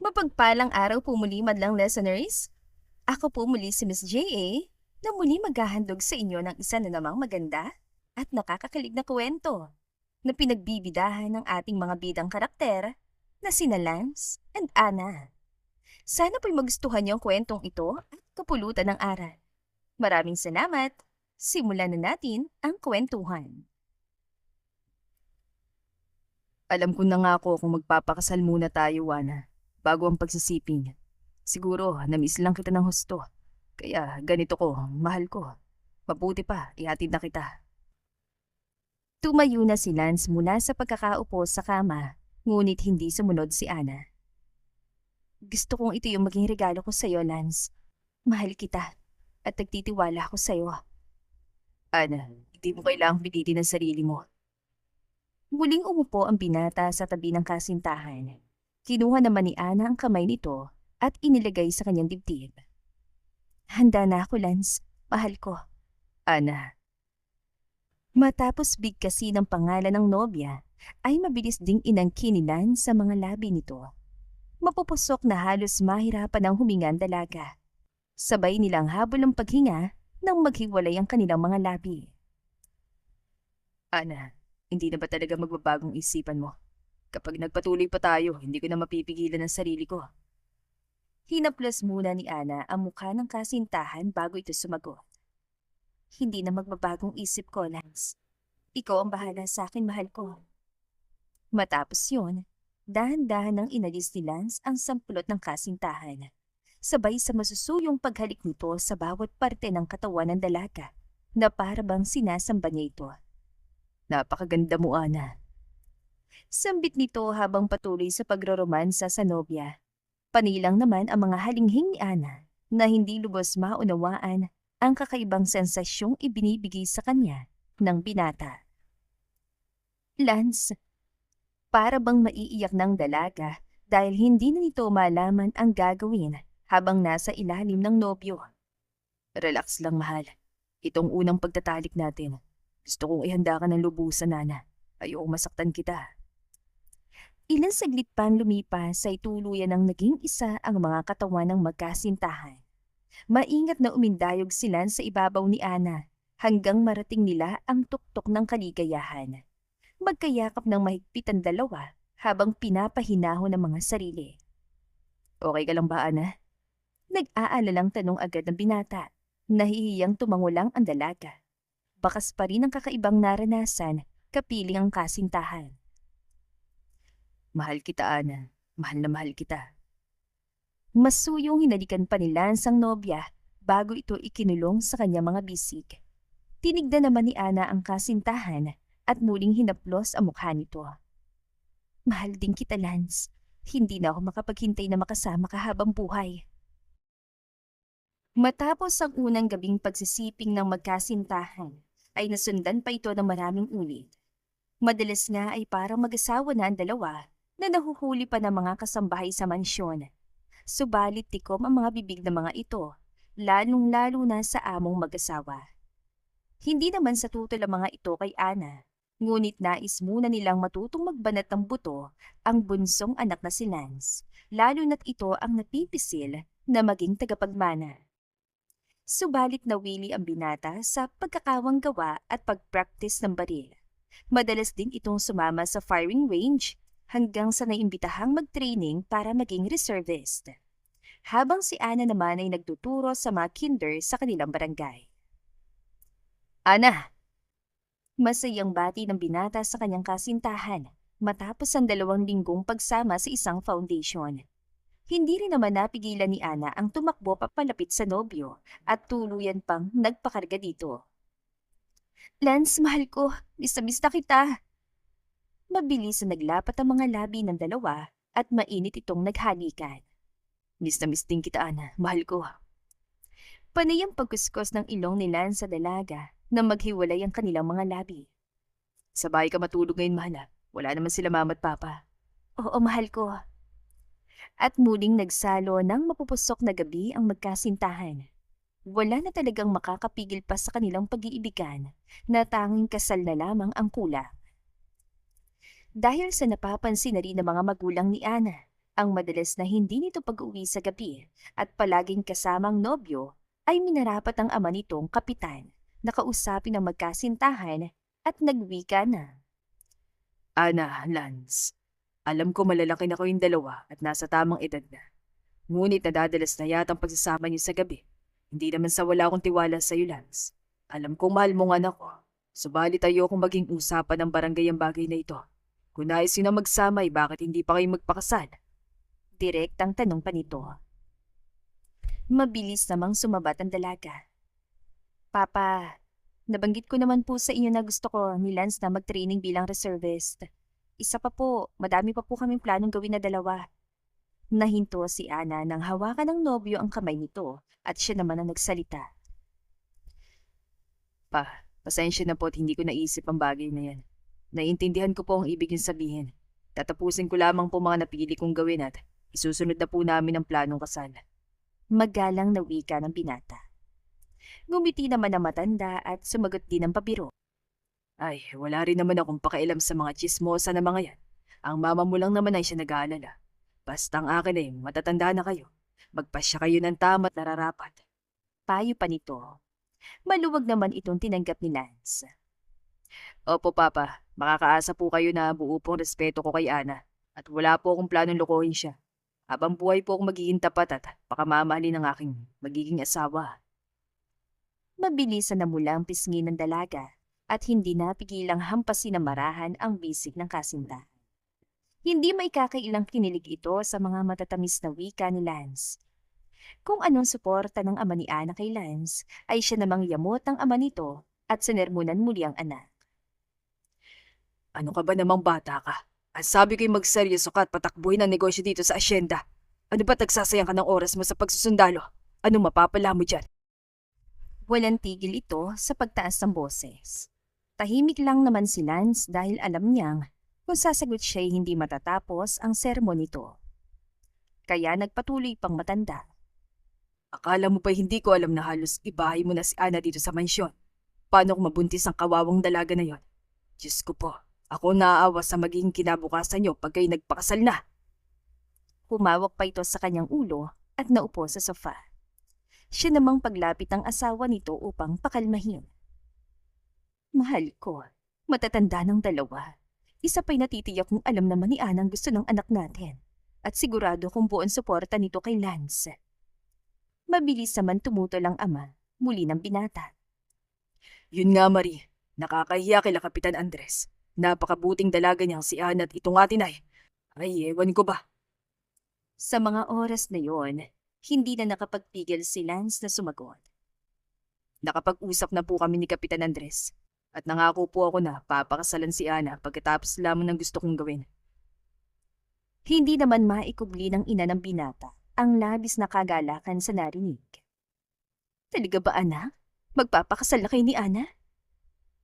Mapagpalang araw po muli madlang listeners. Ako po muli si Miss J.A. na muli maghahandog sa inyo ng isa na namang maganda at nakakakilig na kwento na pinagbibidahan ng ating mga bidang karakter na sina Lance and Anna. Sana po'y magustuhan niyo ang kwentong ito at kapulutan ng aral. Maraming salamat. Simulan na natin ang kwentuhan. Alam ko na nga ako kung magpapakasal muna tayo, Wana, bago ang pagsisiping. Siguro, namiss lang kita ng husto. Kaya ganito ko, mahal ko. Mabuti pa, ihatid na kita. Tumayo na si Lance mula sa pagkakaupo sa kama, ngunit hindi sumunod si Ana. Gusto kong ito yung maging regalo ko sa'yo, Lance. Mahal kita at nagtitiwala ako sa'yo. Ana, hindi mo kailangang pilitin ang sarili mo. Muling umupo ang binata sa tabi ng kasintahan. Kinuha naman ni Ana ang kamay nito at inilagay sa kanyang dibdib. Handa na ako, Lance. Mahal ko. Ana. Matapos bigkasin ng pangalan ng nobya, ay mabilis ding inangkinilan sa mga labi nito. Mapupusok na halos mahirapan ang huminga ang dalaga. Sabay nilang habol ang paghinga nang maghiwalay ang kanilang mga labi. Ana, hindi na ba talaga magbabagong isipan mo? Kapag nagpatuloy pa tayo, hindi ko na mapipigilan ang sarili ko. Hinaplas muna ni Ana ang mukha ng kasintahan bago ito sumagot. Hindi na magbabagong isip ko, Lance. Ikaw ang bahala sa akin, mahal ko. Matapos yun, dahan-dahan nang inalis ni Lance ang sampulot ng kasintahan. Sabay sa masusuyong paghalik nito sa bawat parte ng katawan ng dalaga na para bang sinasamba niya ito. Napakaganda mo, Ana. Sambit nito habang patuloy sa pagroromansa sa nobya. Panilang naman ang mga halinghing ni Ana na hindi lubos maunawaan ang kakaibang sensasyong ibinibigay sa kanya ng binata. Lance, para bang maiiyak ng dalaga dahil hindi na nito malaman ang gagawin habang nasa ilalim ng nobyo. Relax lang, mahal. Itong unang pagtatalik natin. Gusto kong ihanda ka ng lubusan, Nana. Ayoko masaktan kita. Ilang saglit pa lumipas ay tuluyan ng naging isa ang mga katawan ng magkasintahan. Maingat na umindayog sila sa ibabaw ni Ana hanggang marating nila ang tuktok ng kaligayahan. Magkayakap ng mahigpit ang dalawa habang pinapahinahon ng mga sarili. Okay ka lang ba, Ana? Nag-aalalang tanong agad ng binata. Nahihiyang tumango lang ang dalaga. Bakas pa rin ang kakaibang naranasan, kapiling ang kasintahan. Mahal kita, Ana. Mahal na mahal kita. Masuyong hinalikan pa ni Lance ang nobya bago ito ikinulong sa kanya mga bisig. Tinignan naman ni Ana ang kasintahan at muling hinaplos ang mukha nito. Mahal din kita, Lance. Hindi na ako makapaghintay na makasama ka habang buhay. Matapos ang unang gabing pagsisiping ng magkasintahan, ay nasundan pa ito ng maraming ulit. Madalas nga ay parang mag-asawa na ang dalawa na nahuhuli pa ng mga kasambahay sa mansyon. Subalit tikom ang mga bibig ng mga ito, lalong-lalo na sa among mag-asawa. Hindi naman sa tutol ang mga ito kay Ana, ngunit nais muna nilang matutong magbanat ng buto ang bunsong anak na si Lance, lalo na't ito ang napipisil na maging tagapagmana. Subalit nawili ang binata sa pagkakawang gawa at pag-practice ng baril. Madalas din itong sumama sa firing range hanggang sa naimbitahang mag-training para maging reservist. Habang si Ana naman ay nagtuturo sa mga kinder sa kanilang barangay. Ana! Masayang bati ng binata sa kanyang kasintahan matapos ang 2 linggong pagsama sa isang foundation. Hindi rin naman napigilan ni Ana ang tumakbo papalapit sa nobyo at tuluyan pang nagpakarga dito. Lance, mahal ko. Miss na kita. Mabilis na naglapat ang mga labi ng dalawa at mainit itong naghalikan. Miss na miss din kita, Ana. Mahal ko. Panay ang pagkuskus ng ilong ni Lance sa dalaga na maghiwalay ang kanilang mga labi. Sa bahay ka matulog ngayon, mahal. Wala naman sila mama at papa. Oo, mahal ko. At muling nagsalo ng mapupusok na gabi ang magkasintahan. Wala na talagang makakapigil pa sa kanilang pag-iibigan na tanging kasal na lamang ang kulang. Dahil sa napapansin na rin ng mga magulang ni Ana Ang madalas na hindi nito pag-uwi sa gabi at palaging kasamang nobyo ay minarapat ang ama nitong kapitan na kausapin ang magkasintahan at nagwika na. Ana, Lance, alam ko malalaki na kayong dalawa at nasa tamang edad na. Ngunit nadadalas na yata ang pagsasama niyo sa gabi. Hindi naman sa wala akong tiwala sa iyo, Lance. Alam kong mahal mo ang anak ko. Subalit ayokong maging usapan ng barangay ang bagay na ito. Kung nais yun na magsama ay bakit hindi pa kayo magpakasal? Direktang tanong pa nito. Mabilis namang sumabat ang dalaga. Papa, nabanggit ko naman po sa inyo na gusto ko ni Lance na mag-training bilang reservist. Isa pa po, madami pa po kaming planong gawin na dalawa. Nahinto si Ana nang hawakan ng nobyo ang kamay nito at siya naman ang nagsalita. Pasensya na po at hindi ko naisip ang bagay na yan. Naiintindihan ko po ang ibig niyong sabihin. Tatapusin ko lamang po mga napili kong gawin at isusunod na po namin ang planong kasal. Magalang na wika ng binata. Ngumiti naman ang matanda at sumagot din ang pabiro. Ay, wala rin naman akong pakialam sa mga tsismosa na mga yan. Ang mama mo lang naman ay siya nag-aalala. Basta ang akin ay matatanda na kayo. Magpasya kayo ng tama at nararapat. Payo pa nito. Maluwag naman itong tinanggap ni Lance. Opo, Papa. Makakaasa po kayo na buo pong respeto ko kay Ana. At wala po akong planong lokohin siya. Habang buhay po akong magiging tapat at pakamamahalin ng aking magiging asawa. Mabilisan na mula ang pisngi ng dalaga at hindi napigilang hampasin ng marahan ang bisig ng kasintahan. Hindi may kakailang kinilig ito sa mga matatamis na wika ni Lance. Kung anong suporta ng ama ni Ana kay Lance, ay siya namang yamot ang ama nito at sinermonan muli ang anak. Ano ka ba namang bata ka? Ang sabi ko'y magseryoso ka at patakbuhin ang negosyo dito sa asyenda. Ano ba tagsasayang ka ng oras mo sa pagsusundalo? Ano mapapala mo dyan? Walang tigil ito sa pagtaas ng boses. Tahimik lang naman si Lance dahil alam niyang kung sasagot siya'y hindi matatapos ang sermon nito. Kaya nagpatuloy pang matanda. Akala mo pa hindi ko alam na halos ibahay mo na si Ana dito sa mansyon. Paano kung mabuntis ang kawawang dalaga na yon? Diyos ko po, ako naaawa sa magiging kinabukasan niyo pag kayo nagpakasal na. Humawak pa ito sa kanyang ulo at naupo sa sofa. Siya namang paglapit ang asawa nito upang pakalmahin. Mahal ko, matatanda ng dalawa. Isa pa'y natitiyak kung alam naman ni Ana ang gusto ng anak natin. At sigurado kung buong suporta nito kay Lance. Mabilis naman tumutol ang ama, muli ng binata. Yun nga, Marie. Nakakahiya kila Kapitan Andres. Napakabuting dalaga niyang si Ana at itong atin ay ewan ko ba. Sa mga oras na yon, hindi na nakapagpigil si Lance na sumagot. Nakapag-usap na po kami ni Kapitan Andres. At nangako po ako na papakasalan si Ana pagkatapos lamang ng gusto kong gawin. Hindi naman maikubli ng ina ng binata ang labis na kagalakan sa narinig. Talaga ba, anak? Magpapakasal na kayo ni Ana?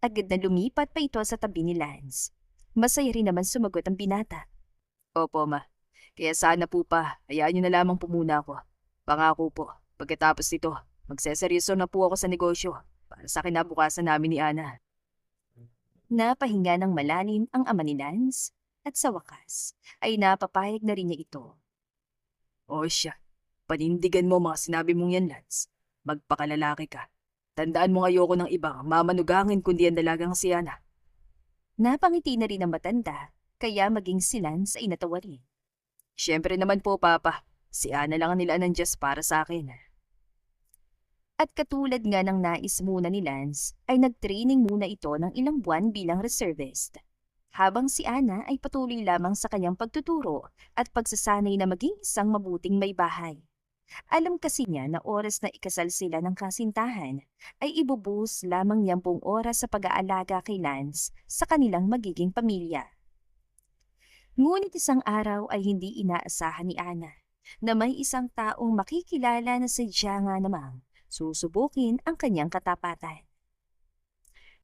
Agad na lumipat pa ito sa tabi ni Lance. Masaya rin naman sumagot ang binata. Opo, Ma. Kaya sana po pa, hayaan niyo na lamang po muna ako. Pangako po, pagkatapos nito, magseseryoso na po ako sa negosyo para sa kinabukasan namin ni Ana. Napahinga ng malalim ang ama ni Lance at sa wakas ay napapayag na rin niya ito. O siya, panindigan mo mga sinabi mong yan, Lance. Magpakalalaki ka. Tandaan mo ayoko ng ibang mamanugangin kundi ang dalagang si Ana. Napangiti na rin ang matanda, kaya maging si Lance ay natawa rin. Siyempre naman po, Papa. Si Ana lang ang nilaan ng Diyos para sa akin. At katulad nga ng nais muna ni Lance, ay nag-training muna ito ng ilang buwan bilang reservist. Habang si Ana ay patuloy lamang sa kanyang pagtuturo at pagsasanay na maging isang mabuting may bahay. Alam kasi niya na oras na ikasal sila ng kasintahan, ay ibubuhos lamang niyang buong oras sa pag-aalaga kay Lance sa kanilang magiging pamilya. Ngunit isang araw ay hindi inaasahan ni Ana na may isang taong makikilala na sadya nga namang susubukin ang kanyang katapatan.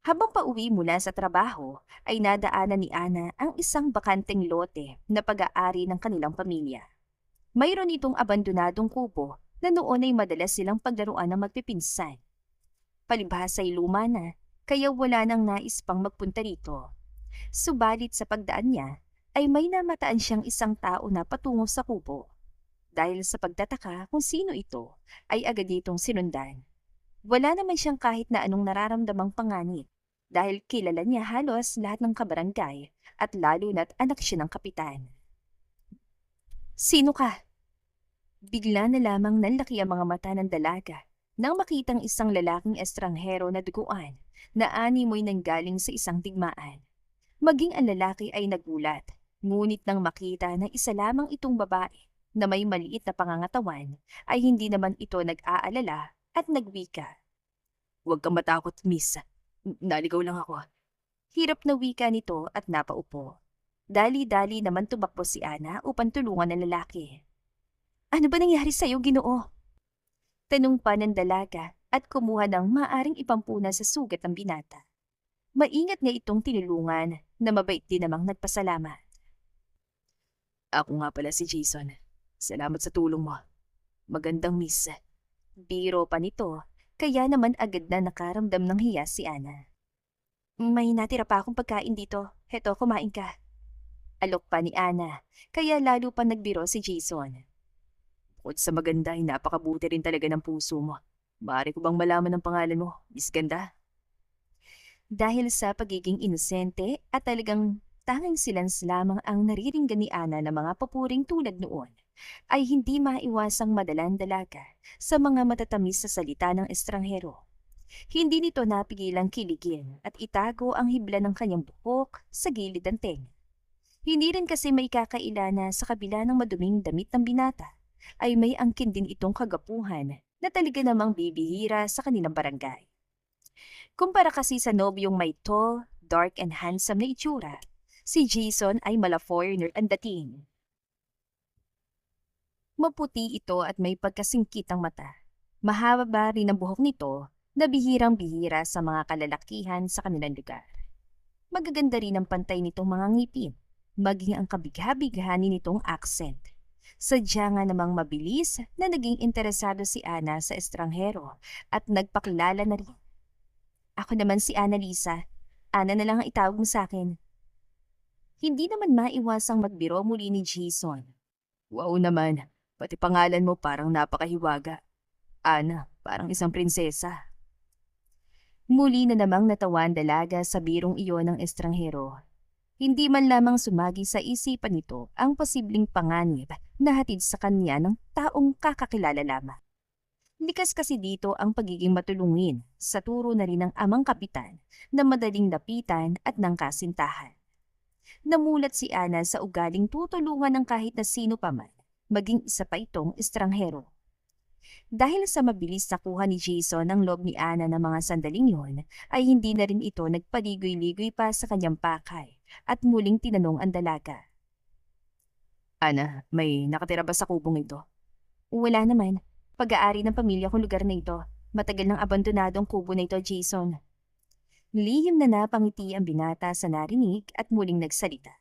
Habang pauwi mula sa trabaho, ay nadaanan ni Ana ang isang bakanteng lote na pag-aari ng kanilang pamilya. Mayroon itong abandonadong kubo na noon ay madalas silang paglaruan ng magpipinsan. Palibhas ay luma na, kaya wala nang nais pang magpunta rito. Subalit sa pagdaan niya, ay may namataan siyang isang tao na patungo sa kubo. Dahil sa pagtataka kung sino ito, ay agad itong sinundan. Wala naman siyang kahit na anong nararamdamang panganib dahil kilala niya halos lahat ng kabarangay at lalo na't anak siya ng kapitan. Sino ka? Bigla na lamang nanlaki ang mga mata ng dalaga nang makitang isang lalaking estranghero na duguan na animoy nanggaling sa isang digmaan. Maging ang lalaki ay nagulat, ngunit nang makita na isa lamang itong babae na may maliit na pangangatawan, ay hindi naman ito nag-aalala at nagwika. Huwag kang matakot, miss. Naligaw lang ako. Hirap na wika nito at napaupo. Dali-dali naman tumakbo si Ana upang tulungan ang lalaki. Ano ba nangyari sa'yo, Ginoo? Tanong pa ng dalaga at kumuha ng maaring ipampunan sa sugat ng binata. Maingat nga itong tinulungan na mabait din namang nagpasalamat. Ako nga pala si Jason. Salamat sa tulong mo. Magandang miss. Biro pa nito, kaya naman agad na nakaramdam ng hiya si Ana. May natira pa akong pagkain dito. Heto, kumain ka. Alok pa ni Ana, kaya lalo pa nagbiro si Jason. Bukod sa maganda, ay napakabuti rin talaga ng puso mo. Maaari ko bang malaman ang pangalan mo, Miss Ganda? Dahil sa pagiging inosente at talagang tanging silans lamang ang nariringgan ni Ana ng mga papuring tulad noon, ay hindi maiwasang madalang dalaga sa mga matatamis sa salita ng estranghero. Hindi nito napigilang kiligin at itago ang hibla ng kanyang buhok sa gilid ng tenga. Hindi rin kasi may kakaila na sa kabila ng maduming damit ng binata, ay may angkin din itong kagapuhan na talaga namang bibihira sa kanilang barangay. Kumpara kasi sa nobyong may tall, dark and handsome na itsura, si Jason ay mala-foreigner ang dating. Maputi ito at may pagkasingkitang mata. Mahaba rin ang buhok nito na bihirang-bihira sa mga kalalakihan sa kanilang lugar. Magaganda rin ang pantay nitong mga ngipin, maging ang kabigha-bighanin nitong accent. Sadya nga namang mabilis na naging interesado si Ana sa estranghero at nagpakilala na rin. Ako naman si Ana Lisa. Ana na lang ang itawag mo sa akin. Hindi naman maiwasang magbiro muli ni Jason. Wow naman, pati pangalan mo parang napakahiwaga. Ana, parang isang prinsesa. Muli na namang natawa ang dalaga sa birong iyon ng estranghero. Hindi man lamang sumagi sa isipan nito ang posibleng panganib na hatid sa kanya ng taong kakakilala lamang. Likas kasi dito ang pagiging matulungin sa turo na rin ng amang kapitan na madaling lapitan at ng kasintahan. Namulat si Ana sa ugaling tutulungan ng kahit na sino pa man, maging isa pa itong estranghero. Dahil sa mabilis na kuha ni Jason ng loob ni Ana ng mga sandaling yon, ay hindi na rin ito nagpaligoy-ligoy pa sa kanyang pakay at muling tinanong ang dalaga. Ana, may nakatira ba sa kubong ito? Wala naman. Pag-aari ng pamilya kong lugar na ito. Matagal nang abandonadong kubo na ito, Jason. Lihim na napangiti ang binata sa narinig at muling nagsalita.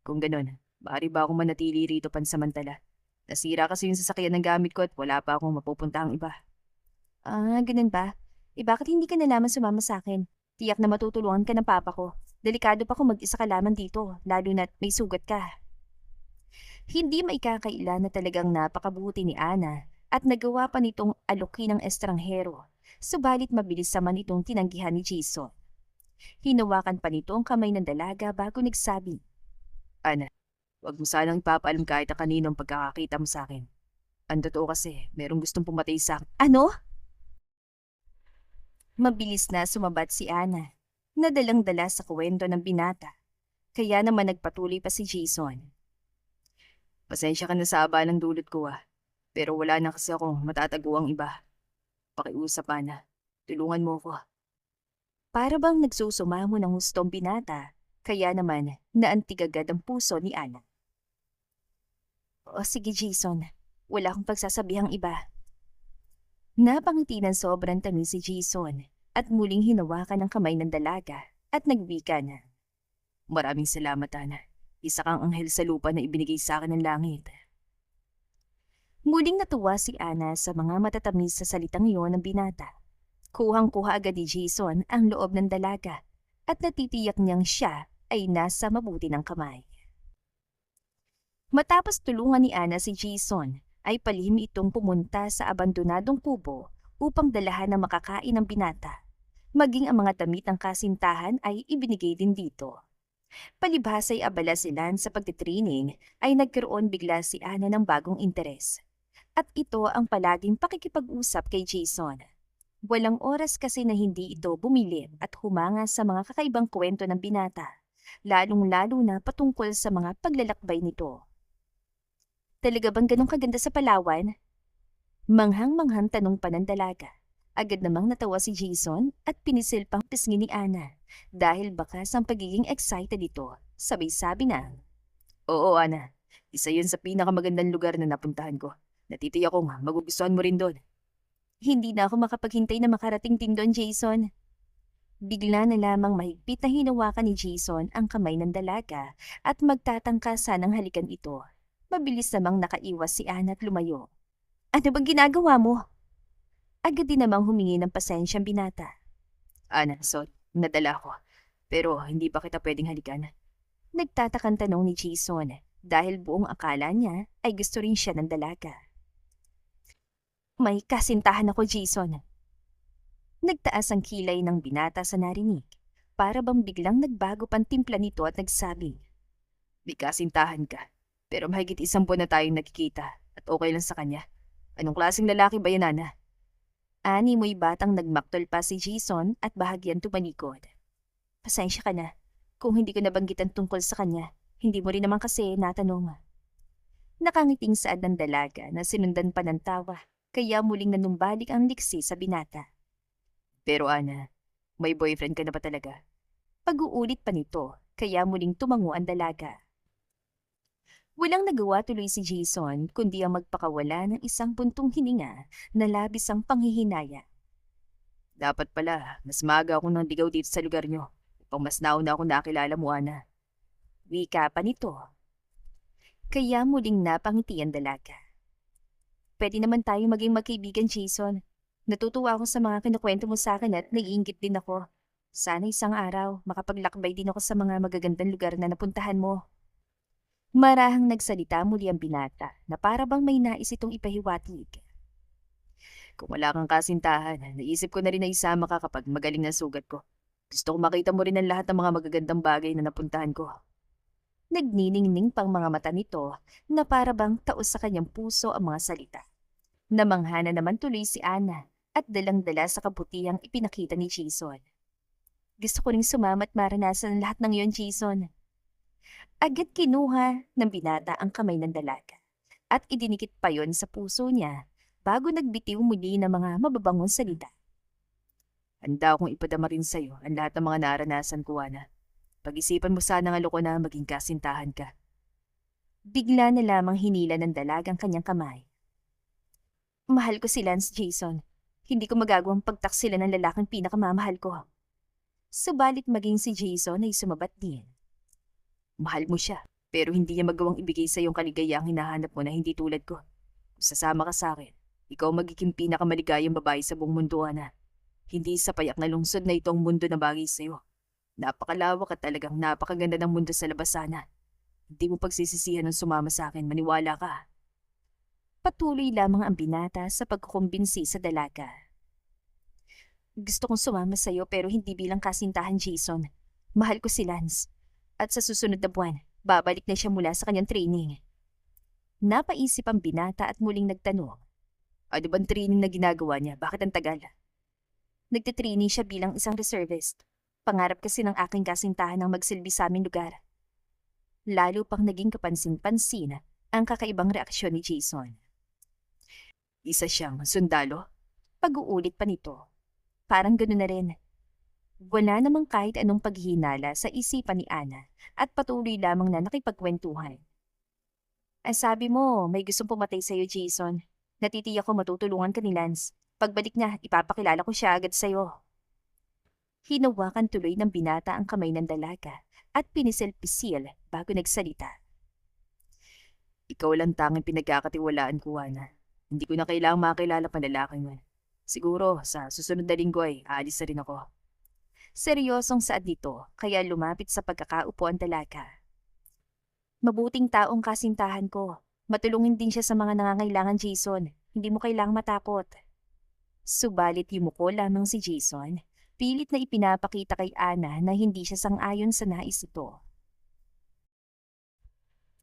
Kung ganun, maaari ba akong manatili rito pansamantala? Nasira kasi yung sasakyan ng gamit ko at wala pa akong mapupuntahang iba. Ah, ganun ba? Bakit hindi ka na lamang sumama sa akin? Tiyak na matutulungan ka ng papa ko. Delikado pa kung mag-isa ka lamang dito, lalo na't may sugat ka. Hindi maikakaila na talagang napakabuti ni Ana at nagawa pa nitong alokin ng estranghero, subalit mabilis naman itong tinanggihan ni Jason. Hinawakan pa nito ang kamay ng dalaga bago nagsabi. Ana, huwag mo sanang ipapaalam kahit na kaninong pagkakakita mo sa akin. Ang totoo kasi, merong gustong pumatay sa akin. Ano? Mabilis na sumabat si Ana, nadalang-dala sa kwento ng binata. Kaya naman nagpatuloy pa si Jason. Pasensya ka na sa abalang dulot ko pero wala na kasi akong matataguang iba. Pakiusap, Ana. Tulungan mo ko. Para bang nagsusumamo ng hustong binata, kaya naman naantig agad ang puso ni Ana. O sige Jason, wala akong pagsasabihang iba. Napangiti ng sobrang tamis si Jason at muling hinawakan ang kamay ng dalaga at nagwika na. Maraming salamat, Ana. Isa kang anghel sa lupa na ibinigay sa akin ng langit. Muling natuwa si Ana sa mga matatamis sa salitang iyon ng binata. Kuhang-kuha agad ni Jason ang loob ng dalaga at natitiyak niyang siya ay nasa mabuti ng kamay. Matapos tulungan ni Ana si Jason, ay palihim itong pumunta sa abandonadong kubo upang dalahan ng makakain ng binata. Maging ang mga damit ng kasintahan ay ibinigay din dito. Palibhas ay abala sila sa pagtitraining ay nagkaroon bigla si Ana ng bagong interes. At ito ang palaging pakikipag-usap kay Jason. Walang oras kasi na hindi ito bumilib at humanga sa mga kakaibang kwento ng binata, lalong-lalo na patungkol sa mga paglalakbay nito. Talaga bang ganun kaganda sa Palawan? Manghang-manghang tanong pa ng dalaga. Agad namang natawa si Jason at pinisil pang pisngi ni Ana dahil bakas ang pagiging excited ito. Sabay sabi na, Oo, Ana. Isa yun sa pinakamagandang lugar na napuntahan ko. Natitiyak kong magugustuhan mo rin doon. hindi na ako makapaghintay na makarating din doon, Jason. Bigla na lamang mahigpit na hinawakan ni Jason ang kamay ng dalaga at magtatangka sanang halikan ito. Mabilis namang nakaiwas si Ana at lumayo. Ano bang ginagawa mo? Agad din namang humingi ng pasensyang binata. Ana, sorry. Nadala ko. Pero hindi pa kita pwedeng halikan. Nagtatakang tanong ni Jason dahil buong akala niya ay gusto rin siya ng dalaga. May kasintahan ako, Jason. Nagtaas ang kilay ng binata sa narinig. Para bang biglang nagbago pang timpla nito at nagsabi, May kasintahan ka. Pero mahigit 1 buwan na tayong nakikita at okay lang sa kanya. Anong klaseng lalaki ba yan, Ana? Ani mo'y batang nagmaktol pa si Jason at bahagyan tumalikod. Pasensya ka na. Kung hindi ko nabanggitan tungkol sa kanya, hindi mo rin naman kasi natanong. Nakangiting saad ng dalaga na sinundan pa ng tawa, kaya muling nanumbalik ang liksi sa binata. Pero Ana, may boyfriend ka na ba talaga? Pag-uulit pa nito, kaya muling tumango ang dalaga. Walang nagawa tuloy si Jason kundi ang magpakawala ng isang buntong hininga na labis ang panghihinaya. Dapat pala, mas maaga akong nandigaw dito sa lugar nyo. Upang mas nauna akong nakilala mo, Ana. Wika pa nito. Kaya muling napangiti ang dalaga. Pwede naman tayo maging magkaibigan, Jason. Natutuwa ako sa mga kinukwento mo sa akin at naiingit din ako. Sana isang araw makapaglakbay din ako sa mga magagandang lugar na napuntahan mo. Marahang nagsalita muli ang binata na para bang may nais itong ipahiwatig. Kung wala kang kasintahan, naisip ko na rin na isama ka kapag magaling na sugat ko. Gusto ko makita mo rin ang lahat ng mga magagandang bagay na napuntahan ko. Nagniningning pang mga mata nito na para bang taos sa kanyang puso ang mga salita. Namanghana naman tuloy si Ana at dalang-dala sa kabutihang ipinakita ni Jason. Gusto ko ring sumama at maranasan ang lahat ng iyon, Jason. Agad kinuha ng binata ang kamay ng dalaga at idinikit pa yon sa puso niya bago nagbitiw muli ng mga mababangong salita. Handa akong ipadama rin sa'yo ang lahat ng mga naranasan ko, Ana. Pag-isipan mo sana ng aloko na maging kasintahan ka. Bigla na lamang hinila ng dalagang kanyang kamay. Mahal ko si Lance, Jason. Hindi ko magagawang pagtaksila ng lalaking pinakamamahal ko. Subalit maging si Jason ay sumabat din. Mahal mo siya, pero hindi niya magawang ibigay sa iyong kaligayang hinahanap mo na hindi tulad ko. Kung sasama ka sa akin, ikaw magiging pinakamaligayang babae sa buong mundo, Ana. Hindi sa payak na lungsod na itong mundo na bagay sa iyo. Napakalawak at talagang napakaganda ng mundo sa labas, Ana. Hindi mo pagsisisihan ng sumama sa akin, maniwala ka. Patuloy lamang ang binata sa pagkukumbinsi sa dalaga. Gusto kong sumama sa iyo pero hindi bilang kasintahan, Jason. Mahal ko si Lance. At sa susunod na buwan, babalik na siya mula sa kanyang training. Napaisip ang binata at muling nagtanong. Ano bang training na ginagawa niya? Bakit ang tagal? Nagtitraining siya bilang isang reservist. Pangarap kasi ng aking kasintahan ang magsilbi sa aming lugar. Lalo pang naging kapansin-pansin ang kakaibang reaksyon ni Jason. Isa siyang sundalo? Pag-uulit pa nito. Parang gano'n na rin. Wala namang kahit anong paghihinala sa isipan ni Ana at patuloy lamang na nakipagkwentuhan. Ang sabi mo, may gustong pumatay sa'yo, Jason. Natitiyak ko matutulungan ka ni Lance. Pagbalik niya, ipapakilala ko siya agad sa'yo. Hinawakan tuloy ng binata ang kamay ng dalaga at pinisil-pisil bago nagsalita. Ikaw lang tanging pinagkakatiwalaan ko, Ana. Hindi ko na kailangang makilala pa lalaking mo. Siguro, sa susunod na linggo ay aalis na rin ako. Seryosong saad nito kaya lumapit sa pagkakaupo ang dalaga. Mabuting taong kasintahan ko. Matulungin din siya sa mga nangangailangan, Jason. Hindi mo kailangang matakot. Subalit yumuko lamang si Jason. Pilit na ipinapakita kay Ana na hindi siya sang-ayon sa nais ito.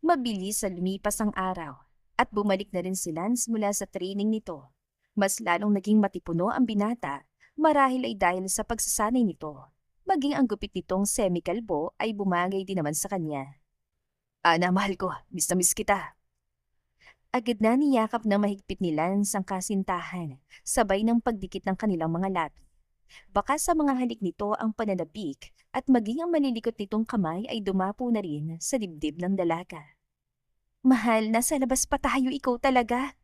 Mabilis sa lumipas ang araw at bumalik na rin si Lance mula sa training nito. Mas lalong naging matipuno ang binata marahil ay dahil sa pagsasanay nito. Maging ang gupit nitong semi-kalbo ay bumagay din naman sa kanya. Ana, mahal ko. Miss na miss kita. Agad na niyakap na mahigpit ni Lance ang kasintahan, sabay ng pagdikit ng kanilang mga labi. Baka sa mga halik nito ang pananabik at maging ang malilikot nitong kamay ay dumapo na rin sa dibdib ng dalaga. Mahal, nasa labas pa tayo, ikaw talaga.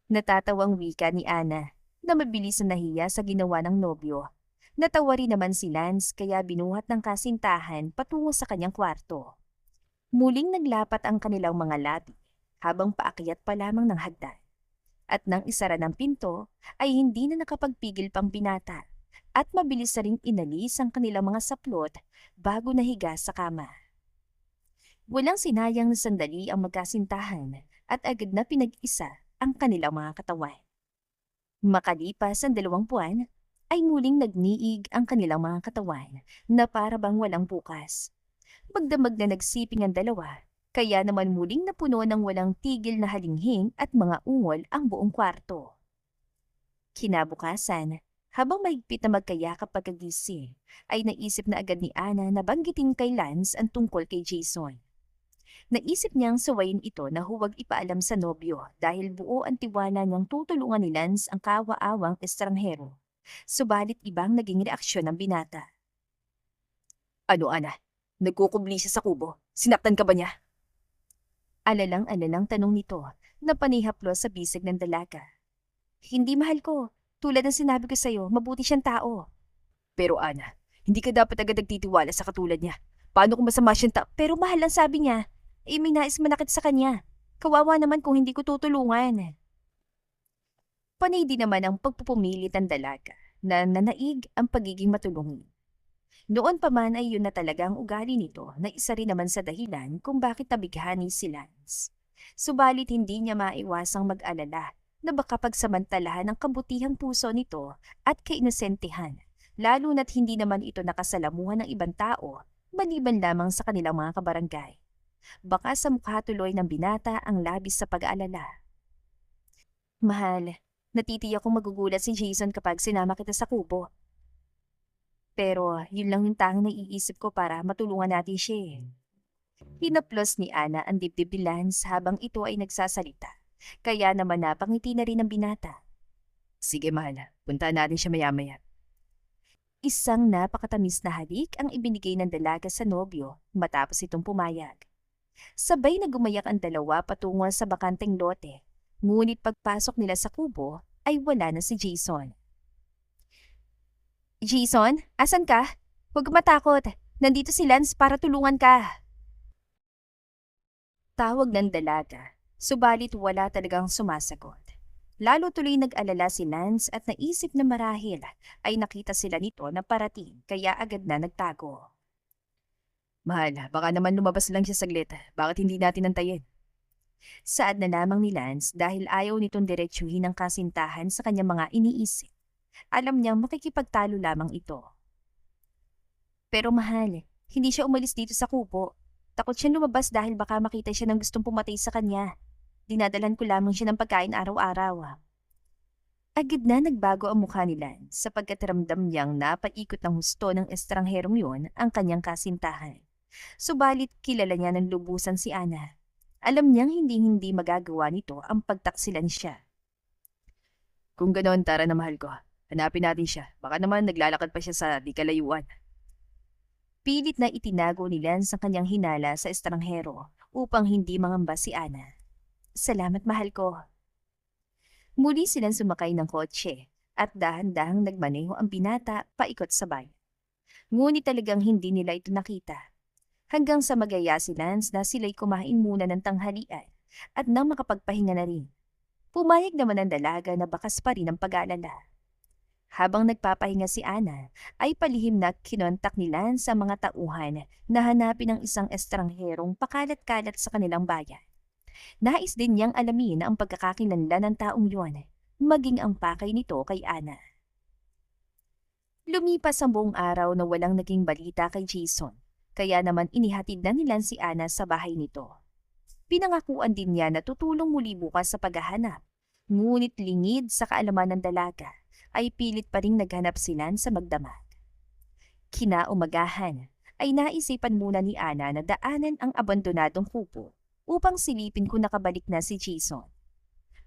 Natatawang wika ni Ana na mabilis na nahiya sa ginawa ng nobyo. Natawa rin naman si Lance kaya binuhat ng kasintahan patungo sa kanyang kwarto. Muling naglapat ang kanilang mga labi habang paakyat pa lamang ng hagdan. At nang isara ng pinto ay hindi na nakapagpigil pang binata at mabilis na ring inalis ang kanilang mga saplot bago nahiga sa kama. Walang sinayang na sandali ang magkasintahan at agad na pinag-isa ang kanilang mga katawan. Makalipas ang 2 buwan, ay muling nagniig ang kanilang mga katawan na para bang walang bukas. Magdamag na nagsiping ang dalawa, kaya naman muling napuno ng walang tigil na halinghing at mga ungol ang buong kwarto. Kinabukasan, habang mahigpit na magkayakap pagkagising, ay naisip na agad ni Ana na banggitin kay Lance ang tungkol kay Jason. Naisip niyang sawayin ito na huwag ipaalam sa nobyo dahil buo ang tiwala niyang tutulungan ni Lance ang kawa-awang estranghero. Subalit ibang naging reaksyon ng binata. Ano, Ana? Nagkukubli siya sa kubo. Sinaktan ka ba niya? Alalang-alalang tanong nito na panihaplos sa bisig ng dalaga. Hindi, mahal ko. Tulad ng sinabi ko sa'yo, mabuti siyang tao. Pero Ana, hindi ka dapat agad nagtitiwala sa katulad niya. Paano kung masama siyang Pero mahal, ang sabi niya, may nais manakit sa kanya. Kawawa naman kung hindi ko tutulungan. Panay din naman ang pagpupumilit ng dalaga na nanaig ang pagiging matulungin. Noon pa man ay yun na talaga ang ugali nito na isa rin naman sa dahilan kung bakit nabighani si Lance. Subalit hindi niya maiwasang mag-alala na baka pagsamantalahan ang kabutihang puso nito at kainosentehan, lalo na't hindi naman ito nakasalamuhan ng ibang tao maliban lamang sa kanilang mga kabarangay. Baka sa mukha tuloy ng binata ang labis sa pag-aalala. Mahal, natitiyak kong magugulat si Jason kapag sinama kita sa kubo. Pero yun lang yung tanging naiisip ko para matulungan natin siya eh. Hinaplos ni Ana ang dibdib ni Lance habang ito ay nagsasalita. Kaya naman napangiti na rin ang binata. Sige, mahal. Punta natin siya maya-maya. Isang napakatamis na halik ang ibinigay ng dalaga sa nobyo matapos itong pumayag. Sabay na gumayak ang dalawa patungo sa bakanteng lote. Ngunit pagpasok nila sa kubo ay wala na si Jason. Jason, asan ka? Huwag matakot. Nandito si Lance para tulungan ka. Tawag ng dalaga, subalit wala talagang sumasagot. Lalo tuloy nag-alala si Lance at naisip na marahil ay nakita sila nito na parating kaya agad na nagtago. Mahal, baka naman lumabas lang siya saglit. Bakit hindi natin antayin? Saad na lamang ni Lance dahil ayaw nitong diretsuhin ang kasintahan sa kanyang mga iniisip. Alam niyang makikipagtalo lamang ito. Pero mahal, hindi siya umalis dito sa kubo. Takot siyang lumabas dahil baka makita siya ng gustong pumatay sa kanya. Dinadalan ko lamang siya ng pagkain araw-araw. Agad na nagbago ang mukha ni Lance sapagkat ramdam niyang napaikot ng husto ng estrangherong yun ang kanyang kasintahan. Subalit kilala niya ng lubusan si Ana. Alam niyang hindi magagawa nito ang pagtaksilan siya. Kung ganoon, tara na, mahal ko. Hanapin natin siya. Baka naman naglalakad pa siya sa di kalayuan. Pilit na itinago ni Lance ang kanyang hinala sa estranghero upang hindi mangamba si Ana. Salamat, mahal ko. Muli silang sumakay ng kotse at dahan-dahang nagmaneho ang binata paikot sa bayan. Ngunit talagang hindi nila ito nakita. Hanggang sa magaya si Lance na sila'y kumain muna ng tanghalian at nang makapagpahinga na rin. Pumayag naman ang dalaga na bakas pa rin ang pag-aalala. Habang nagpapahinga si Ana, ay palihim na kinontak ni Lance sa mga tauhan na hanapin ang isang estrangherong pakalat-kalat sa kanilang bayan. Nais din niyang alamin ang pagkakakilanlan ng taong yun, maging ang pakay nito kay Ana. Lumipas ang buong araw na walang naging balita kay Jason, kaya naman inihatid na ni Lance si Ana sa bahay nito. Pinangakuan din niya na tutulong muli bukas sa paghahanap, ngunit lingid sa kaalaman ng dalaga, ay pilit pa ring naghanap si Lance sa magdamag. Kinaumagahan, ay naisipan muna ni Ana na daanan ang abandonadong kubo upang silipin kung nakabalik na si Jason.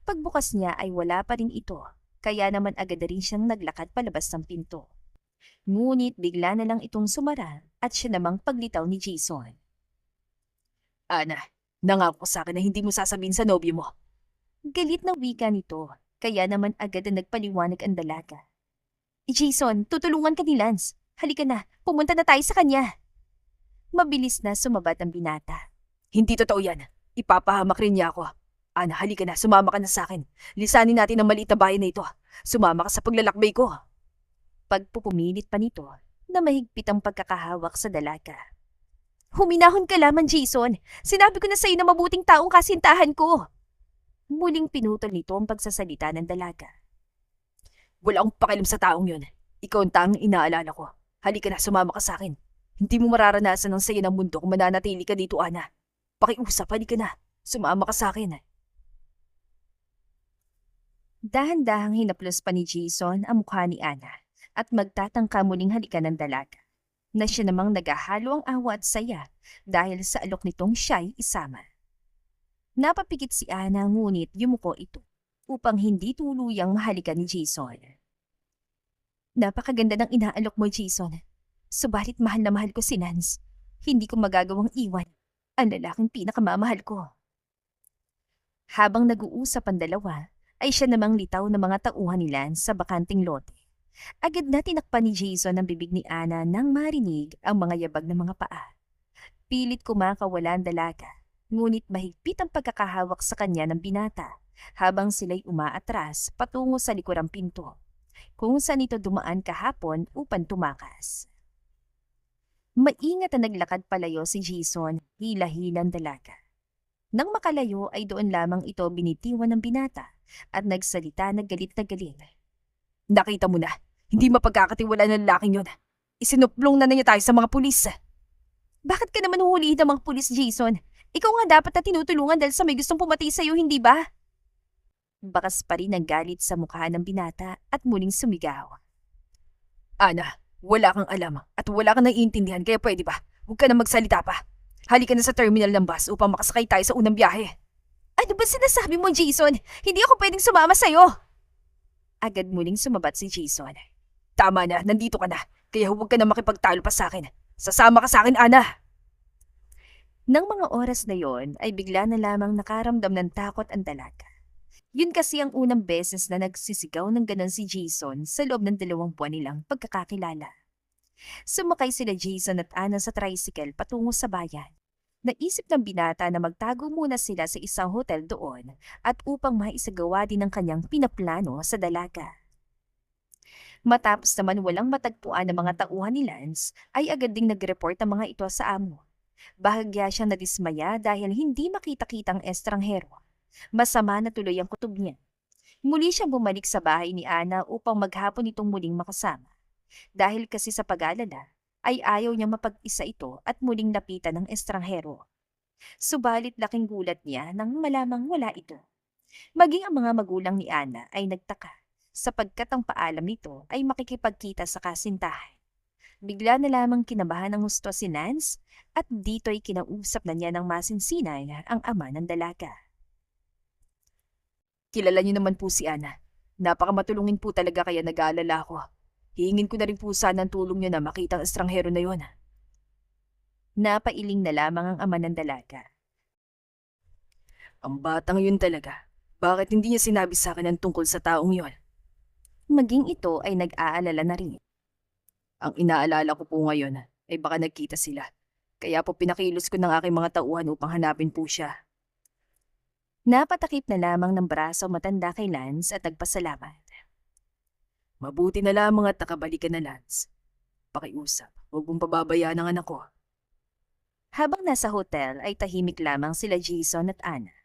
Pagbukas niya ay wala pa rin ito, kaya naman agad na rin siyang naglakad palabas ng pinto. Ngunit bigla na lang itong sumara at siya namang paglitaw ni Jason. Ana, nangako sa akin na hindi mo sasabihin sa nobyo mo. Galit na wika nito, kaya naman agad na nagpaliwanag ang dalaga. Jason, tutulungan ka ni Lance. Halika na, pumunta na tayo sa kanya. Mabilis na sumabat ang binata. Hindi totoo yan. Ipapahamak rin niya ako. Ana, halika na, sumama ka na sa akin. Lisanin natin ang maliit na bayan na ito. Sumama ka sa paglalakbay ko. Pagpupumilit pa nito na mahigpit ang pagkakahawak sa dalaga. Huminahon ka lamang, Jason. Sinabi ko na sa iyo na mabuting taong kasintahan ko. Muling pinutol nito ang pagsasalita ng dalaga. Wala akong pakialam sa taong yun. Ikaw ang taong inaalala ko. Halika na, sumama ka sa akin. Hindi mo mararanasan ang saya ng mundo kung mananatili ka dito, Ana. Pakiusap, halika na. Sumama ka sa akin. Dahan-dahang hinaplos pa ni Jason ang mukha ni Ana at magtatangka muling halikan ng dalaga, na siya namang naghahalo ang awa at saya dahil sa alok nitong siya'y isama. Napapikit si Ana ngunit yumuko ito upang hindi tuluyang mahalikan ni Jason. Napakaganda ng inaalok mo, Jason. Subalit mahal na mahal ko si Lance. Hindi ko magagawang iwan ang lalaking pinakamamahal ko. Habang nag-uusap ang dalawa, ay siya namang litaw ng mga tauhan ni Lance sa bakanting lote. Agad na tinakpan ni Jason ang bibig ni Ana nang marinig ang mga yabag ng mga paa. Pilit kumakawala ang dalaga, ngunit mahigpit ang pagkakahawak sa kanya ng binata habang sila'y umaatras patungo sa likurang pinto, kung saan ito dumaan kahapon upang tumakas. Maingat na naglakad palayo si Jason, hila-hilang dalaga. Nang makalayo ay doon lamang ito binitiwan ng binata at nagsalita na galit na galit. Nakita mo na, hindi mapagkakatiwala ng lalaking yun. Isinuplong na niya tayo sa mga pulis. Bakit ka naman huhulihin ng mga pulis, Jason? Ikaw nga dapat na tinutulungan dahil sa may gustong pumatay sa'yo, hindi ba? Bakas pa rin ang galit sa mukha ng binata at muling sumigaw. Ana, wala kang alam at wala kang naiintindihan kaya pwede ba? Huwag ka na magsalita pa. Halika na sa terminal ng bus upang makasakay tayo sa unang biyahe. Ano ba sinasabi mo, Jason? Hindi ako pwedeng sumama sa'yo. Agad muling sumabat si Jason. Tama na, nandito ka na. Kaya huwag ka na makipagtalo pa sa akin. Sasama ka sa akin, Ana. Nang mga oras na yon ay bigla na lamang nakaramdam ng takot ang dalaga. Yun kasi ang unang beses na nagsisigaw ng ganon si Jason sa loob ng 2 buwan nilang pagkakakilala. Sumakay sila Jason at Ana sa tricycle patungo sa bayan. Naisip ng binata na magtago muna sila sa isang hotel doon at upang maisagawa din ang kanyang pinaplano sa dalaga. Matapos naman walang matagpuan ng mga tauhan ni Lance, ay agad ding nag-report ang mga ito sa amo. Bahagya siyang nadismaya dahil hindi makita-kitang estranghero. Masama na tuloy ang kutob niya. Muli siyang bumalik sa bahay ni Ana upang maghapon itong muling makasama. Dahil kasi sa pag-alala, ay ayaw niya mapag-isa ito at muling lapitan ng estranghero. Subalit laking gulat niya nang malamang wala ito. Maging ang mga magulang ni Ana ay nagtaka, sapagkat ang paalam nito ay makikipagkita sa kasintahan. Bigla na lamang kinabahan ng husto si Lance at dito'y kinausap na niya ng masinsinay ang ama ng dalaga. Kilala niyo naman po si Ana. Napakamatulungin po talaga kaya nag-aalala ako. Hihingin ko na rin po sana ang tulong niyo na makita ang estranghero na yon. Napailing na lamang ang ama ng dalaga. Ang batang yun talaga. Bakit hindi niya sinabi sa akin ang tungkol sa taong yon? Maging ito ay nag-aalala na rin. Ang inaalala ko po ngayon ay baka nagkita sila. Kaya po pinakilos ko ng aking mga tauhan upang hanapin po siya. Napatakip na lamang ng braso matanda kay Lance at nagpasalamat. Mabuti na lamang at nakabalikan na, Lance. Pakiusap, huwag mong pababayaan ang anak ko. Habang nasa hotel ay tahimik lamang sila Jason at Ana.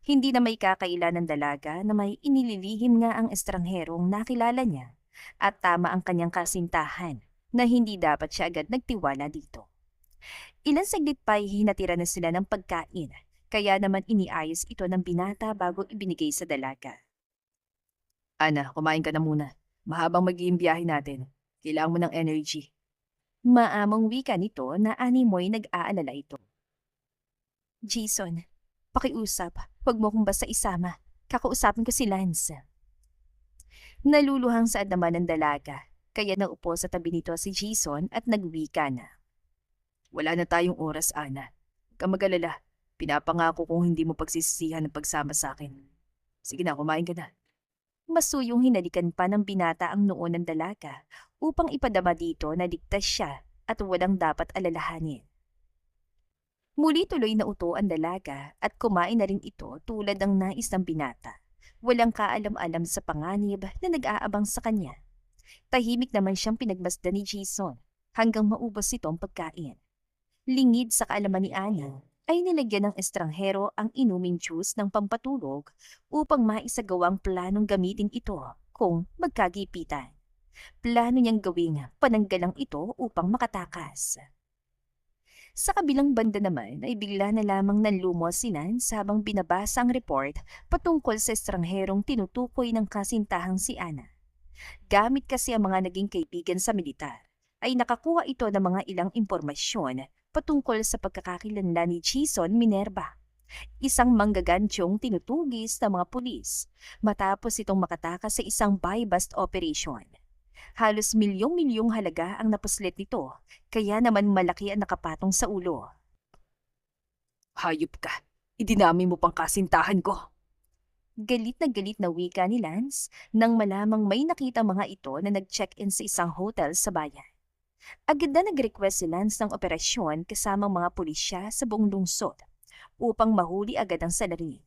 Hindi na may kakaila ng dalaga na may inililihim nga ang estrangherong nakilala niya at tama ang kanyang kasintahan na hindi dapat siya agad nagtiwala dito. Ilang saglit pa ay hinatira na sila ng pagkain, kaya naman iniayos ito ng binata bago ibinigay sa dalaga. Ana, kumain ka na muna. Mahabang mag-iim biyahe natin. Kailangan mo ng energy. Maamong wika nito na animoy nag-aalala ito. Jason, pakiusap, huwag mo kong basta isama. Kakausapin ko si Lance. Naluluhang saad naman ng dalaga, kaya naupo sa tabi nito si Jason at nagwika na. Wala na tayong oras, Ana. Huwag kang mag-alala. Pinapangako kong hindi mo pagsisisihan ng pagsama sa akin. Sige na, kumain ka na. Masuyong hinalikan pa ng binata ang noo ng dalaga upang ipadama dito na ligtas siya at walang dapat alalahanin. Muli tuloy na uto ang dalaga at kumain na rin ito tulad ng nais ng binata. Walang kaalam-alam sa panganib na nag-aabang sa kanya. Tahimik naman siyang pinagmasdan ni Jason hanggang maubos itong pagkain. Lingid sa kaalaman ni Ana, ay nilagyan ng estranghero ang inuming juice ng pampatulog upang maisagawang planong gamitin ito kung magkagipitan. Plano niyang gawing pananggalang ito upang makatakas. Sa kabilang banda naman ay bigla na lamang nanlumos si Lance habang binabasa ang report patungkol sa estrangherong tinutukoy ng kasintahang si Ana. Gamit kasi ang mga naging kaibigan sa militar, ay nakakuha ito ng mga ilang impormasyon patungkol sa pagkakakilanlan ni Jason Minerva, isang manggagantyong tinutugis ng mga pulis matapos itong makatakas sa isang buy-bust operation. Halos milyong-milyong halaga ang napuslit nito, kaya naman malaki ang nakapatong sa ulo. Hayop ka. Idinami mo pang kasintahan ko. Galit na wika ni Lance nang malamang may nakita mga ito na nag-check-in sa isang hotel sa bayan. Agad na nag-request si Lance ng operasyon kasamang mga pulisya sa buong lungsod upang mahuli agad ang salarin.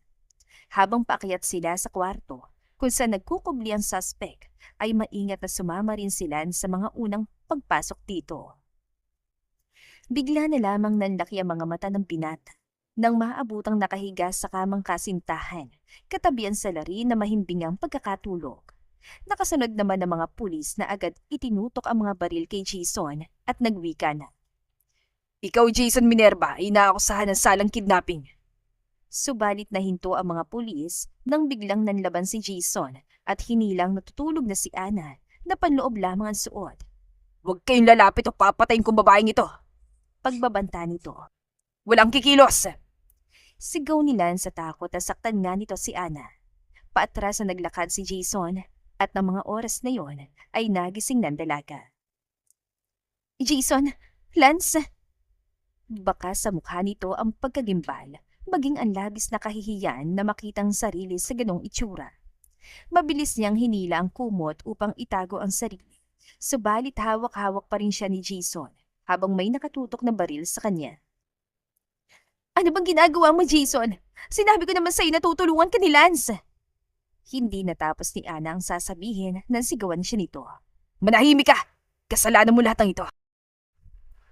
Habang paakyat sila sa kwarto kung saan nagkukubli ang suspect, ay maingat na sumama rin si Lance sa mga unang pagpasok dito. Bigla na lamang nanlaki ang mga mata ng binata nang maabutang nakahiga sa kamang kasintahan, katabi ang salarin na mahimbingang pagkakatulog. Nakasunod naman ng mga pulis na agad itinutok ang mga baril kay Jason at nagwika na. Ikaw, Jason Minerva, ay inaakusahan ng salang kidnapping. Subalit nahinto ang mga pulis nang biglang nanlaban si Jason at hinilang natutulog na si Ana na panloob lamang ang suot. Huwag kayong lalapit o papatayin kong babaeng ito. Pagbabanta nito, Walang kikilos. sigaw ni Lance sa takot at saktan nga nito si Ana. Paatras na naglakad si Jason at ng mga oras na yon ay nagising ng dalaga. Jason, Lance! Baka sa mukha nito ang pagkagimbal, maging ang labis na kahihiyan na makitang sarili sa ganong itsura. Mabilis niyang hinila ang kumot upang itago ang sarili. Subalit hawak-hawak pa rin siya ni Jason habang may nakatutok na baril sa kanya. Ano bang ginagawa mo, Jason? Sinabi ko naman sa'yo na tutulungan ka ni Lance. Hindi natapos ni Ana ang sasabihin nang sigawan siya nito. Manahimik ka! Kasalanan mo lahat ng ito.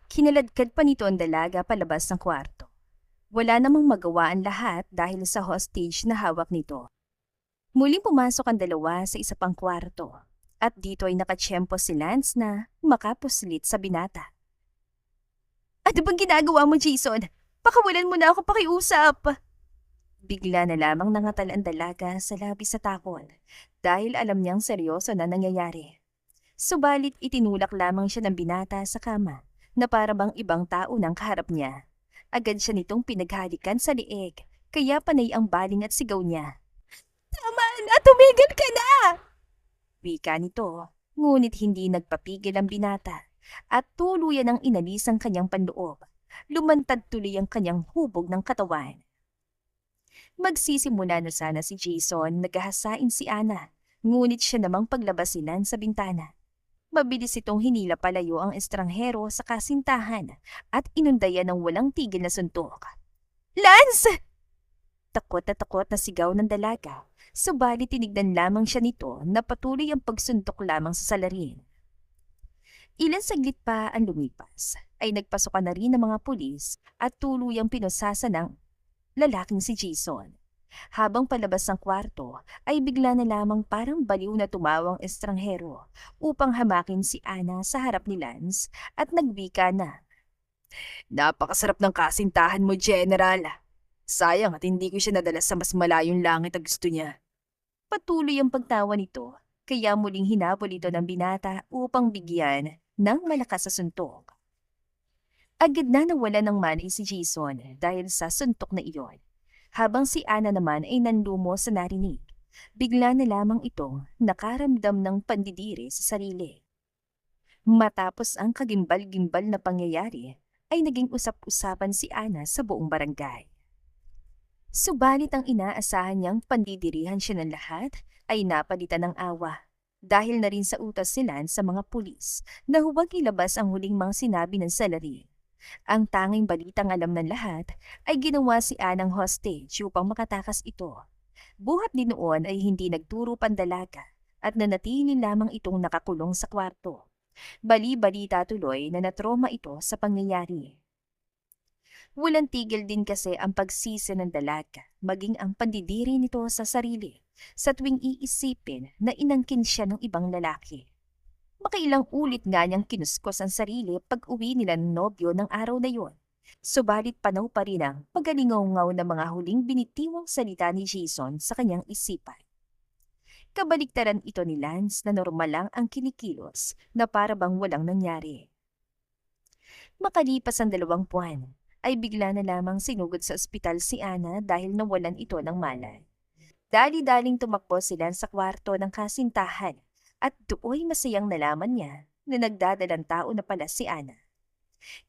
Kinaladkad pa nito ang dalaga palabas ng kwarto. Wala namang magawa ang lahat dahil sa hostage na hawak nito. Muling pumasok ang dalawa sa isa pang kwarto at dito ay nakatsyempo si Lance na makapuslit sa binata. Ano bang ginagawa mo, Jason? Pakawalan mo na ako pakiusap! Bigla na lamang nangatal ang dalaga sa labis sa takot dahil alam niyang seryoso na nangyayari. Subalit itinulak lamang siya ng binata sa kama na para bang ibang tao nang kaharap niya. Agad siya nitong pinaghalikan sa liig, kaya panay ang baling at sigaw niya. Tama na! Tumigil ka na! Wika nito, ngunit hindi nagpapigil ang binata at tuluyan ang inalis ang kanyang panloob. Lumantad tuloy ang kanyang hubog ng katawan. Magsisimula na sana si Jason, naghahasain si Ana, ngunit siya namang paglabasinan sa bintana. Mabilis itong hinila palayo ang estranghero sa kasintahan at inundayan ng walang tigil na suntok. Lance! takot na sigaw ng dalaga, subalit tinignan lamang siya nito na patuloy ang pagsuntok lamang sa salarin. Ilan saglit pa ang lumipas, ay nagpasukan na rin ng mga pulis at tuluyang pinusasa ng lalaking si Jason. Habang palabas ng kwarto, ay bigla na lamang parang baliw na tumawang estranghero upang hamakin si Ana sa harap ni Lance at nagwika na, Napakasarap ng kasintahan mo, General. Sayang at hindi ko siya nadala sa mas malayong langit na gusto niya. patuloy ang pagtawa nito, kaya muling hinabol ito ng binata upang bigyan ng malakas sa suntok. Agad na nawala ng malay si Jason dahil sa suntok na iyon. Habang si Ana naman ay nanlumo sa narinig, bigla na lamang itong nakaramdam ng pandidiri sa sarili. Matapos ang kagimbal-gimbal na pangyayari, ay naging usap-usapan si Ana sa buong barangay. Subalit ang inaasahan niyang pandidirihan siya ng lahat ay napalitan ng awa. Dahil na rin sa utos si Lance sa mga pulis na huwag ilabas ang huling mga sinabi ng salarin. Ang tanging balitang alam ng lahat ay ginawa si Anang hostage upang makatakas ito. Buhat din noon ay hindi nagturo pandalaga at nanatili lamang itong nakakulong sa kwarto. Bali-balita tuloy na natroma ito sa pangyayari. Walang tigil din kasi ang pagsisi ng dalaga, maging ang pandidiri nito sa sarili, sa tuwing iisipin na inangkin siya ng ibang lalaki. Makailang ulit nga niyang kinuskos ang sarili pag uwi nila ng nobyo ng araw na yon. Subalit panaw pa rin ang pagalingaw-ngaw ng mga huling binitiwang salita ni Jason sa kanyang isipan. Kabaliktaran ito ni Lance na normal lang ang kinikilos na para bang walang nangyari. Makalipas ang 2 buwan, ay bigla na lamang sinugod sa ospital si Ana dahil nawalan ito ng malay. Dali-daling tumakbo sila sa kwarto ng kasintahan at dooy masayang nalaman niya na nagdadalang tao na pala si Ana.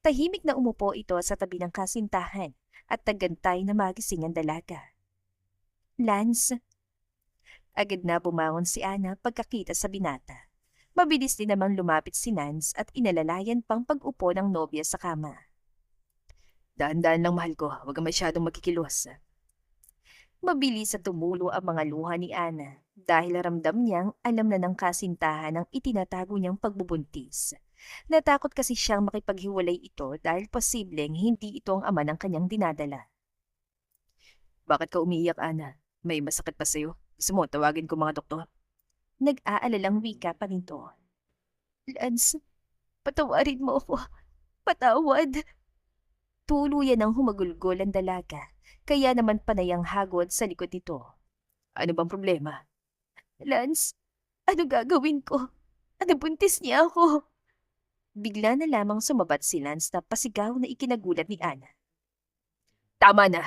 Tahimik na umupo ito sa tabi ng kasintahan at tagantay na magising ang dalaga. Lance, agad na bumangon si Ana pagkakita sa binata. Mabilis din namang lumapit si Lance at inalalayan pang pag-upo ng nobya sa kama. Daan-daan lang, mahal ko. Huwag kang masyadong makikilos. Mabilis sa tumulo ang mga luha ni Ana dahil ramdam niyang alam na ng kasintahan ang itinatago niyang pagbubuntis. Natakot kasi siyang makipaghiwalay ito dahil posibleng hindi ito ang ama ng kanyang dinadala. Bakit ka umiiyak, Ana? May masakit pa sa'yo? Gusto mo, tawagin ko mga doktor? Nag-aalalang wika pa nito. Lance, patawarin mo ako. Patawad. Tuluyan ang humagulgol ang dalaga, kaya naman panayang hagod sa likod nito. Ano bang problema? Lance, ano gagawin ko? Buntis niya ako. Bigla na lamang sumabat si Lance na pasigaw na ikinagulat ni Ana. Tama na.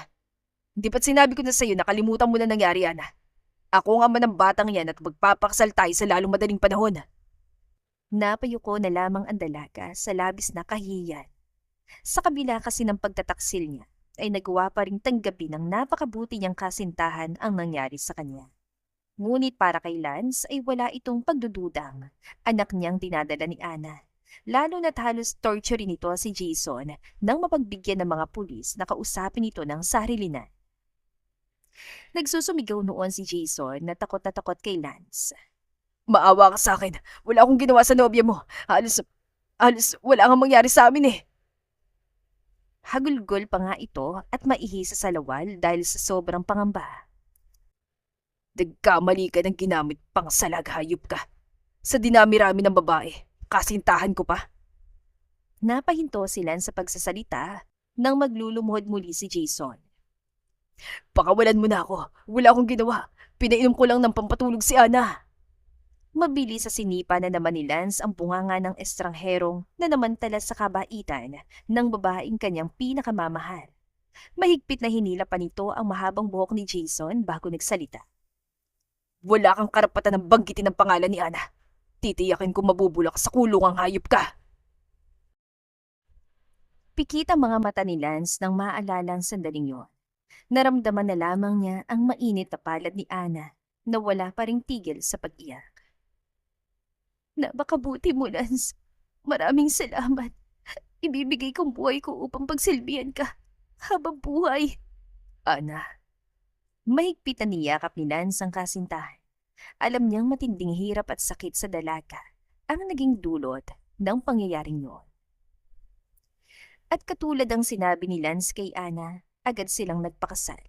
Hindi ba't sinabi ko na sa'yo na kalimutan mo na nangyari, Ana? Ako ang ama ng batang yan at magpapakasal tayo sa lalong madaling panahon. Napayuko na lamang ang dalaga sa labis na kahihiyan. Sa kabila kasi ng pagtataksil niya, ay nagawa pa ring tanggapin ng napakabuti niyang kasintahan ang nangyari sa kanya. Ngunit para kay Lance ay wala itong pagdududang anak niyang dinadala ni Ana. Lalo na't halos torture nito si Jason nang mapagbigyan ng mga pulis na kausapin ito ng sarili na. Nagsusumigaw noon si Jason na takot kay Lance. Maawa ka sa akin. Wala akong ginawa sa nobya mo. Halos wala kang mangyari sa amin eh. Hagulgol pa nga ito at maihi sa salawal dahil sa sobrang pangamba. Nagkamali ka ng ginamit pang salag, hayop ka. Sa dinami-rami ng babae, kasintahan ko pa. Napahinto sila sa pagsasalita nang maglulumuhod muli si Jason. Pakawalan mo na ako. Wala akong ginawa. Pinainom ko lang ng pampatulog si Ana. Mabilis sa sinipa na naman ni Lance ang bunganga ng estrangherong na namantala sa kabaitan ng babaeng kanyang pinakamamahal. Mahigpit na hinila pa nito ang mahabang buhok ni Jason bago nagsalita. Wala kang karapatan ng banggitin ang pangalan ni Ana. Titiyakin kung mabubulak sa kulungang hayop ka. Pikit ang mga mata ni Lance nang maalala ang sandaling yon. Naramdaman na lamang niya ang mainit na palad ni Ana na wala pa ring tigil sa pag-iyak. Napakabuti mo, Lance. Maraming salamat. Ibibigay kong buhay ko upang pagsilbihan ka habang buhay. Ana, Mahigpit na niyakap ni Lance ang kasintahan. Alam niyang matinding hirap at sakit sa dalaga ang naging dulot ng pangyayaring yun. At katulad ang sinabi ni Lance kay Ana, agad silang nagpakasal.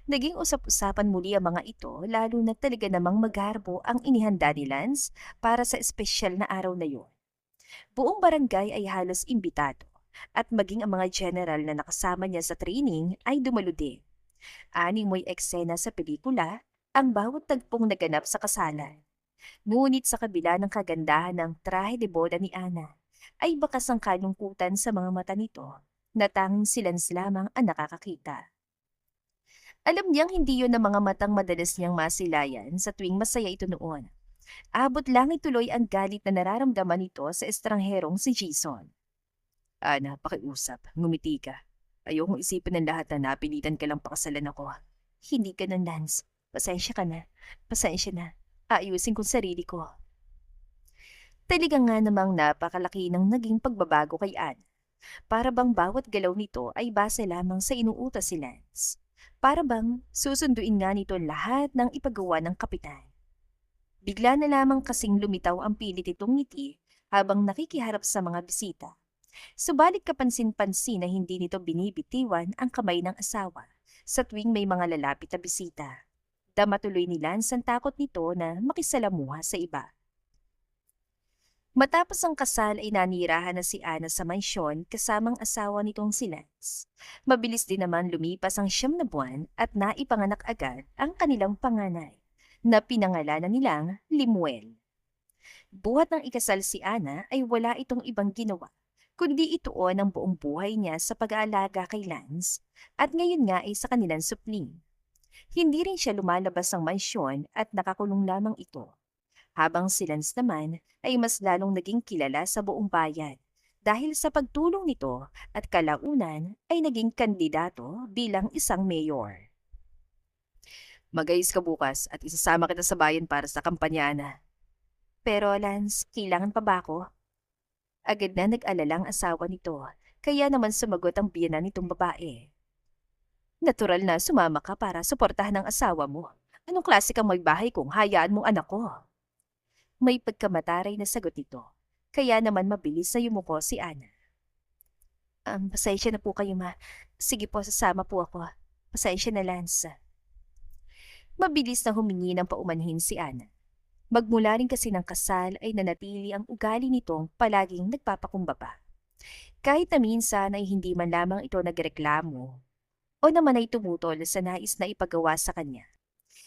Naging usap-usapan muli ang mga ito lalo na talaga namang magharbo ang inihanda ni Lance para sa espesyal na araw na yun. Buong barangay ay halos imbitado at maging ang mga general na nakasama niya sa training ay dumalo din. Ani mo'y eksena sa pelikula ang bawat tagpong naganap sa kasalan. Ngunit sa kabila ng kagandahan ng trahe de boda ni Ana, ay bakas ang kalungkutan sa mga mata nito na tanging silans lamang ang nakakakita. Alam niyang hindi yon ang mga matang madalas niyang masilayan sa tuwing masaya ito noon. Abot lang ituloy ang galit na nararamdaman nito sa estrangherong si Jason. Ana, pakiusap, ngumiti ka. Ayokong isipin ng lahat na napilitan ka lang pakasalan ako. Hindi ka nun, Lance. Pasensya ka na. Pasensya na. Ayusin kong sarili ko. Talaga nga namang napakalaki ng naging pagbabago kay Anne. Para bang bawat galaw nito ay base lamang sa inuutos si Lance. Para bang susunduin nga nito lahat ng ipagawa ng kapitan. Bigla na lamang kasing lumitaw ang pilit itong ngiti habang nakikiharap sa mga bisita. Subalit kapansin-pansin na hindi nito binibitiwan ang kamay ng asawa sa tuwing may mga lalapit na bisita. Dama tuloy ni Lance ang takot nito na makisalamuha sa iba. Matapos ang kasal ay nanirahan na si Ana sa mansyon kasamang asawa nitong si Lance. Mabilis din naman lumipas ang 9 na buwan at naipanganak agad ang kanilang panganay na pinangalanan nilang Limuel. Buhat ng ikasal si Ana ay wala itong ibang ginawa kundi ituon ang buong buhay niya sa pag-aalaga kay Lance at ngayon nga ay sa kanilang supling. Hindi rin siya lumalabas ng mansyon at nakakulong lamang ito. Habang si Lance naman ay mas lalong naging kilala sa buong bayan dahil sa pagtulong nito at kalaunan ay naging kandidato bilang isang mayor. Magayos ka bukas at isasama kita sa bayan para sa kampanya na. Pero Lance, kailangan pa ba ako? Agad na nag-alala ang asawa nito, kaya naman sumagot ang biyenan nitong babae. Natural na sumama ka para suportahan ang asawa mo. Anong klase kang may bahay kung hayaan mong anak ko? May pagkamataray na sagot nito, kaya naman mabilis na yumuko si Ana. Pasensya na po kayo ma. Sige po, sasama po ako. Pasensya na Lance. Mabilis na humingi ng paumanhin si Ana. Magmula rin kasi ng kasal ay nanatili ang ugali nitong palaging nagpapakumbaba. Kahit na minsan ay hindi man lamang ito nagreklamo o naman ay tumutol sa nais na ipagawa sa kanya.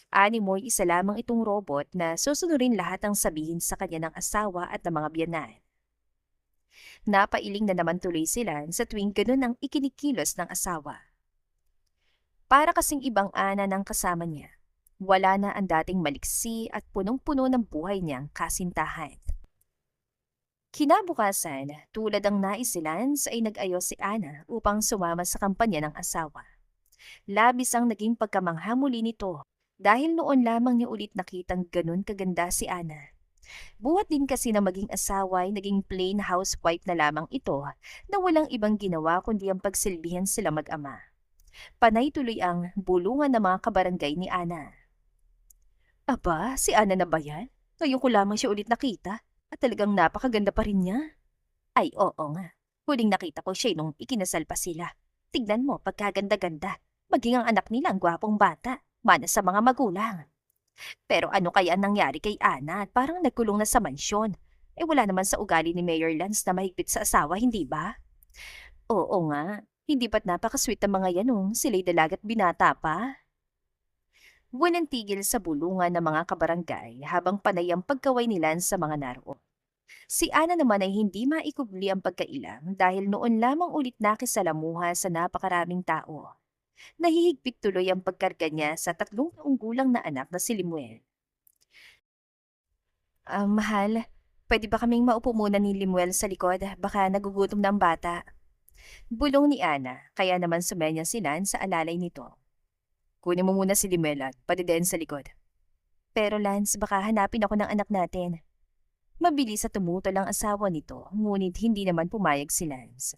Ani mo'y isa lamang itong robot na susunodin lahat ang sabihin sa kanya ng asawa at ng mga biyanan. Napailing na naman tuloy sila sa tuwing ganun ang ikinikilos ng asawa. Para kasing ibang Ana ng kasama niya. Wala na ang dating maliksi at punong-puno ng buhay niyang kasintahan. Kinabukasan, tulad ang nais si Lance ay nag-ayos si Ana upang sumama sa kampanya ng asawa. Labis ang naging pagkamangha muli nito dahil noon lamang niya ulit nakitang ganun kaganda si Ana. Buhat din kasi na maging asawa ay naging plain housewife na lamang ito na walang ibang ginawa kundi ang pagsilbihan sila mag-ama. Panay tuloy ang bulungan ng mga kabarangay ni Ana. Aba, si Ana na ba yan? Ngayon ko lamang siya ulit nakita at talagang napakaganda pa rin niya. Ay oo nga, huling nakita ko siya nung ikinasal pa sila. Tignan mo, pagkaganda-ganda. Maging ang anak nila ang gwapong bata, mana sa mga magulang. Pero ano kaya ang nangyari kay Ana at parang nagkulong na sa mansyon? Wala naman sa ugali ni Mayor Lance na mahigpit sa asawa, hindi ba? Oo nga, hindi ba't napakasweet ang mga yanong sila'y dalagat binata pa? Walang tigil sa bulungan ng mga kabarangay habang panay ang pagkaway nila sa mga naroon. Si Ana naman ay hindi maikubli ang pagkailang dahil noon lamang ulit nakisalamuha sa napakaraming tao. Nahihigpit tuloy ang pagkarga niya sa 3 taong gulang na anak na si Limuel. Mahal, pwede ba kaming maupo muna ni Limuel sa likod? Baka nagugutom na ang bata. Bulong ni Ana, kaya naman sumenya si Lance sa alalay nito. Kunin mo muna si Limela at padideen sa likod. Pero Lance, baka hanapin ako ng anak natin. Mabilis at tumutol ang asawa nito, ngunit hindi naman pumayag si Lance.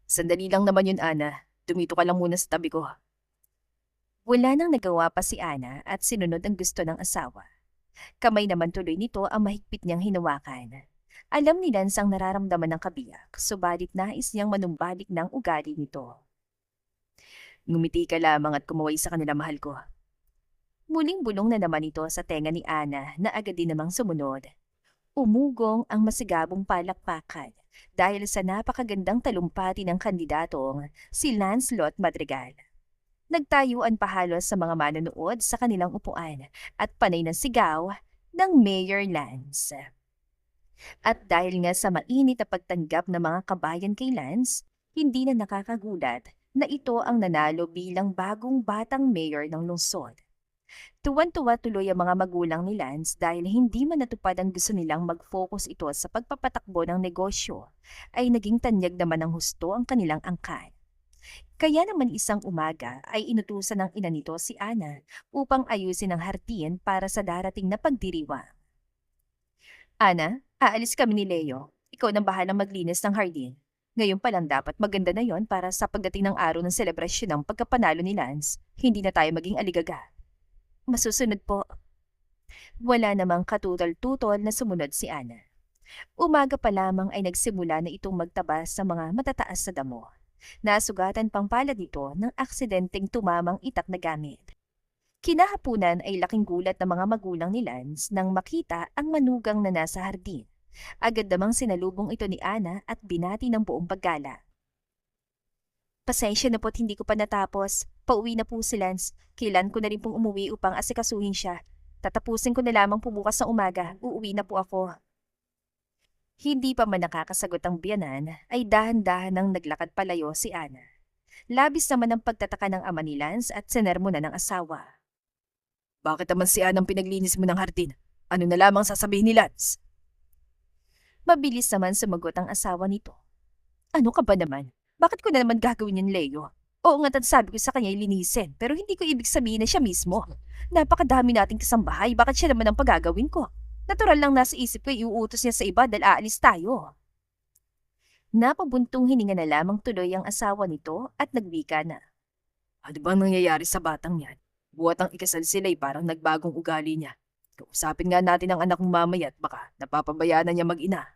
Sandali lang naman yun, Ana. Dumito ka lang muna sa tabi ko. Wala nang nagawa pa si Ana at sinunod ang gusto ng asawa. Kamay naman tuloy nito ang mahigpit niyang hinawakan. Alam ni Lance ang nararamdaman ng kabiyak, subalit nais niyang manumbalik ng ugali nito. Ngumiti ka lamang at kumuway sa kanila, mahal ko. Muling bulong na naman ito sa tenga ni Ana na agad din namang sumunod. Umugong ang masigabong palakpakan dahil sa napakagandang talumpati ng kandidatong si Lancelot Madrigal. Nagtayuan pa halos sa mga manonood sa kanilang upuan at panay ng sigaw ng Mayor Lance. At dahil nga sa mainit na pagtanggap ng mga kabayan kay Lance, hindi na nakakagulat na ito ang nanalo bilang bagong batang mayor ng lungsod. Tuwan-tuwa tuloy ang mga magulang ni Lance dahil hindi man natupad ang gusto nilang mag-focus ito sa pagpapatakbo ng negosyo, ay naging tanyag naman ng husto ang kanilang angkan. Kaya naman isang umaga ay inutusan ng ina nito si Ana upang ayusin ang hardin para sa darating na pagdiriwang. Ana, aalis kami ni Leo. Ikaw nang bahalang maglinis ng hardin. Ngayon pa lang dapat maganda na yon para sa pagdating ng araw ng selebrasyon ng pagkapanalo ni Lance, hindi na tayo maging aligaga. Masusunod po. Wala namang katutol-tutol na sumunod si Ana. Umaga pa lamang ay nagsimula na itong magtabas sa mga matataas na damo. Nasugatan pang palad nito ng aksidenteng tumamang itak na gamit. Kinahapunan ay laking gulat ng mga magulang ni Lance nang makita ang manugang na nasa hardin. Agad namang sinalubong ito ni Ana at binati ng buong paggala. Pasensya na po't hindi ko pa natapos. Pauwi na po si Lance. Kailan ko na rin pong umuwi upang asikasuhin siya. Tatapusin ko na lamang po bukas ng umaga. Uuwi na po ako. Hindi pa man nakakasagot ang biyanan, ay dahan-dahan nang naglakad palayo si Ana. Labis naman ang pagtataka ng ama ni Lance at sinermonan ng asawa. Bakit naman si Anang pinaglinis mo ng hardin? Ano na lamang sasabihin ni Lance? Mabilis naman sumagot ang asawa nito. Ano ka ba naman? Bakit ko na naman gagawin yan, Leo? Oo nga't sabi ko sa kanya linisin, pero hindi ko ibig sabihin na siya mismo. Napakadami nating kasambahay, bakit siya naman ang pagagawin ko? Natural lang nasa isip ko iuutos niya sa iba dahil aalis tayo. Napabuntong hininga na lamang tuloy ang asawa nito at nagwika na. Ano bang nangyayari sa batang yan? Buwat ang ikasal sila'y parang nagbagong ugali niya. Kausapin nga natin ang anak mong mamaya at baka napapabayaan na niya mag-ina.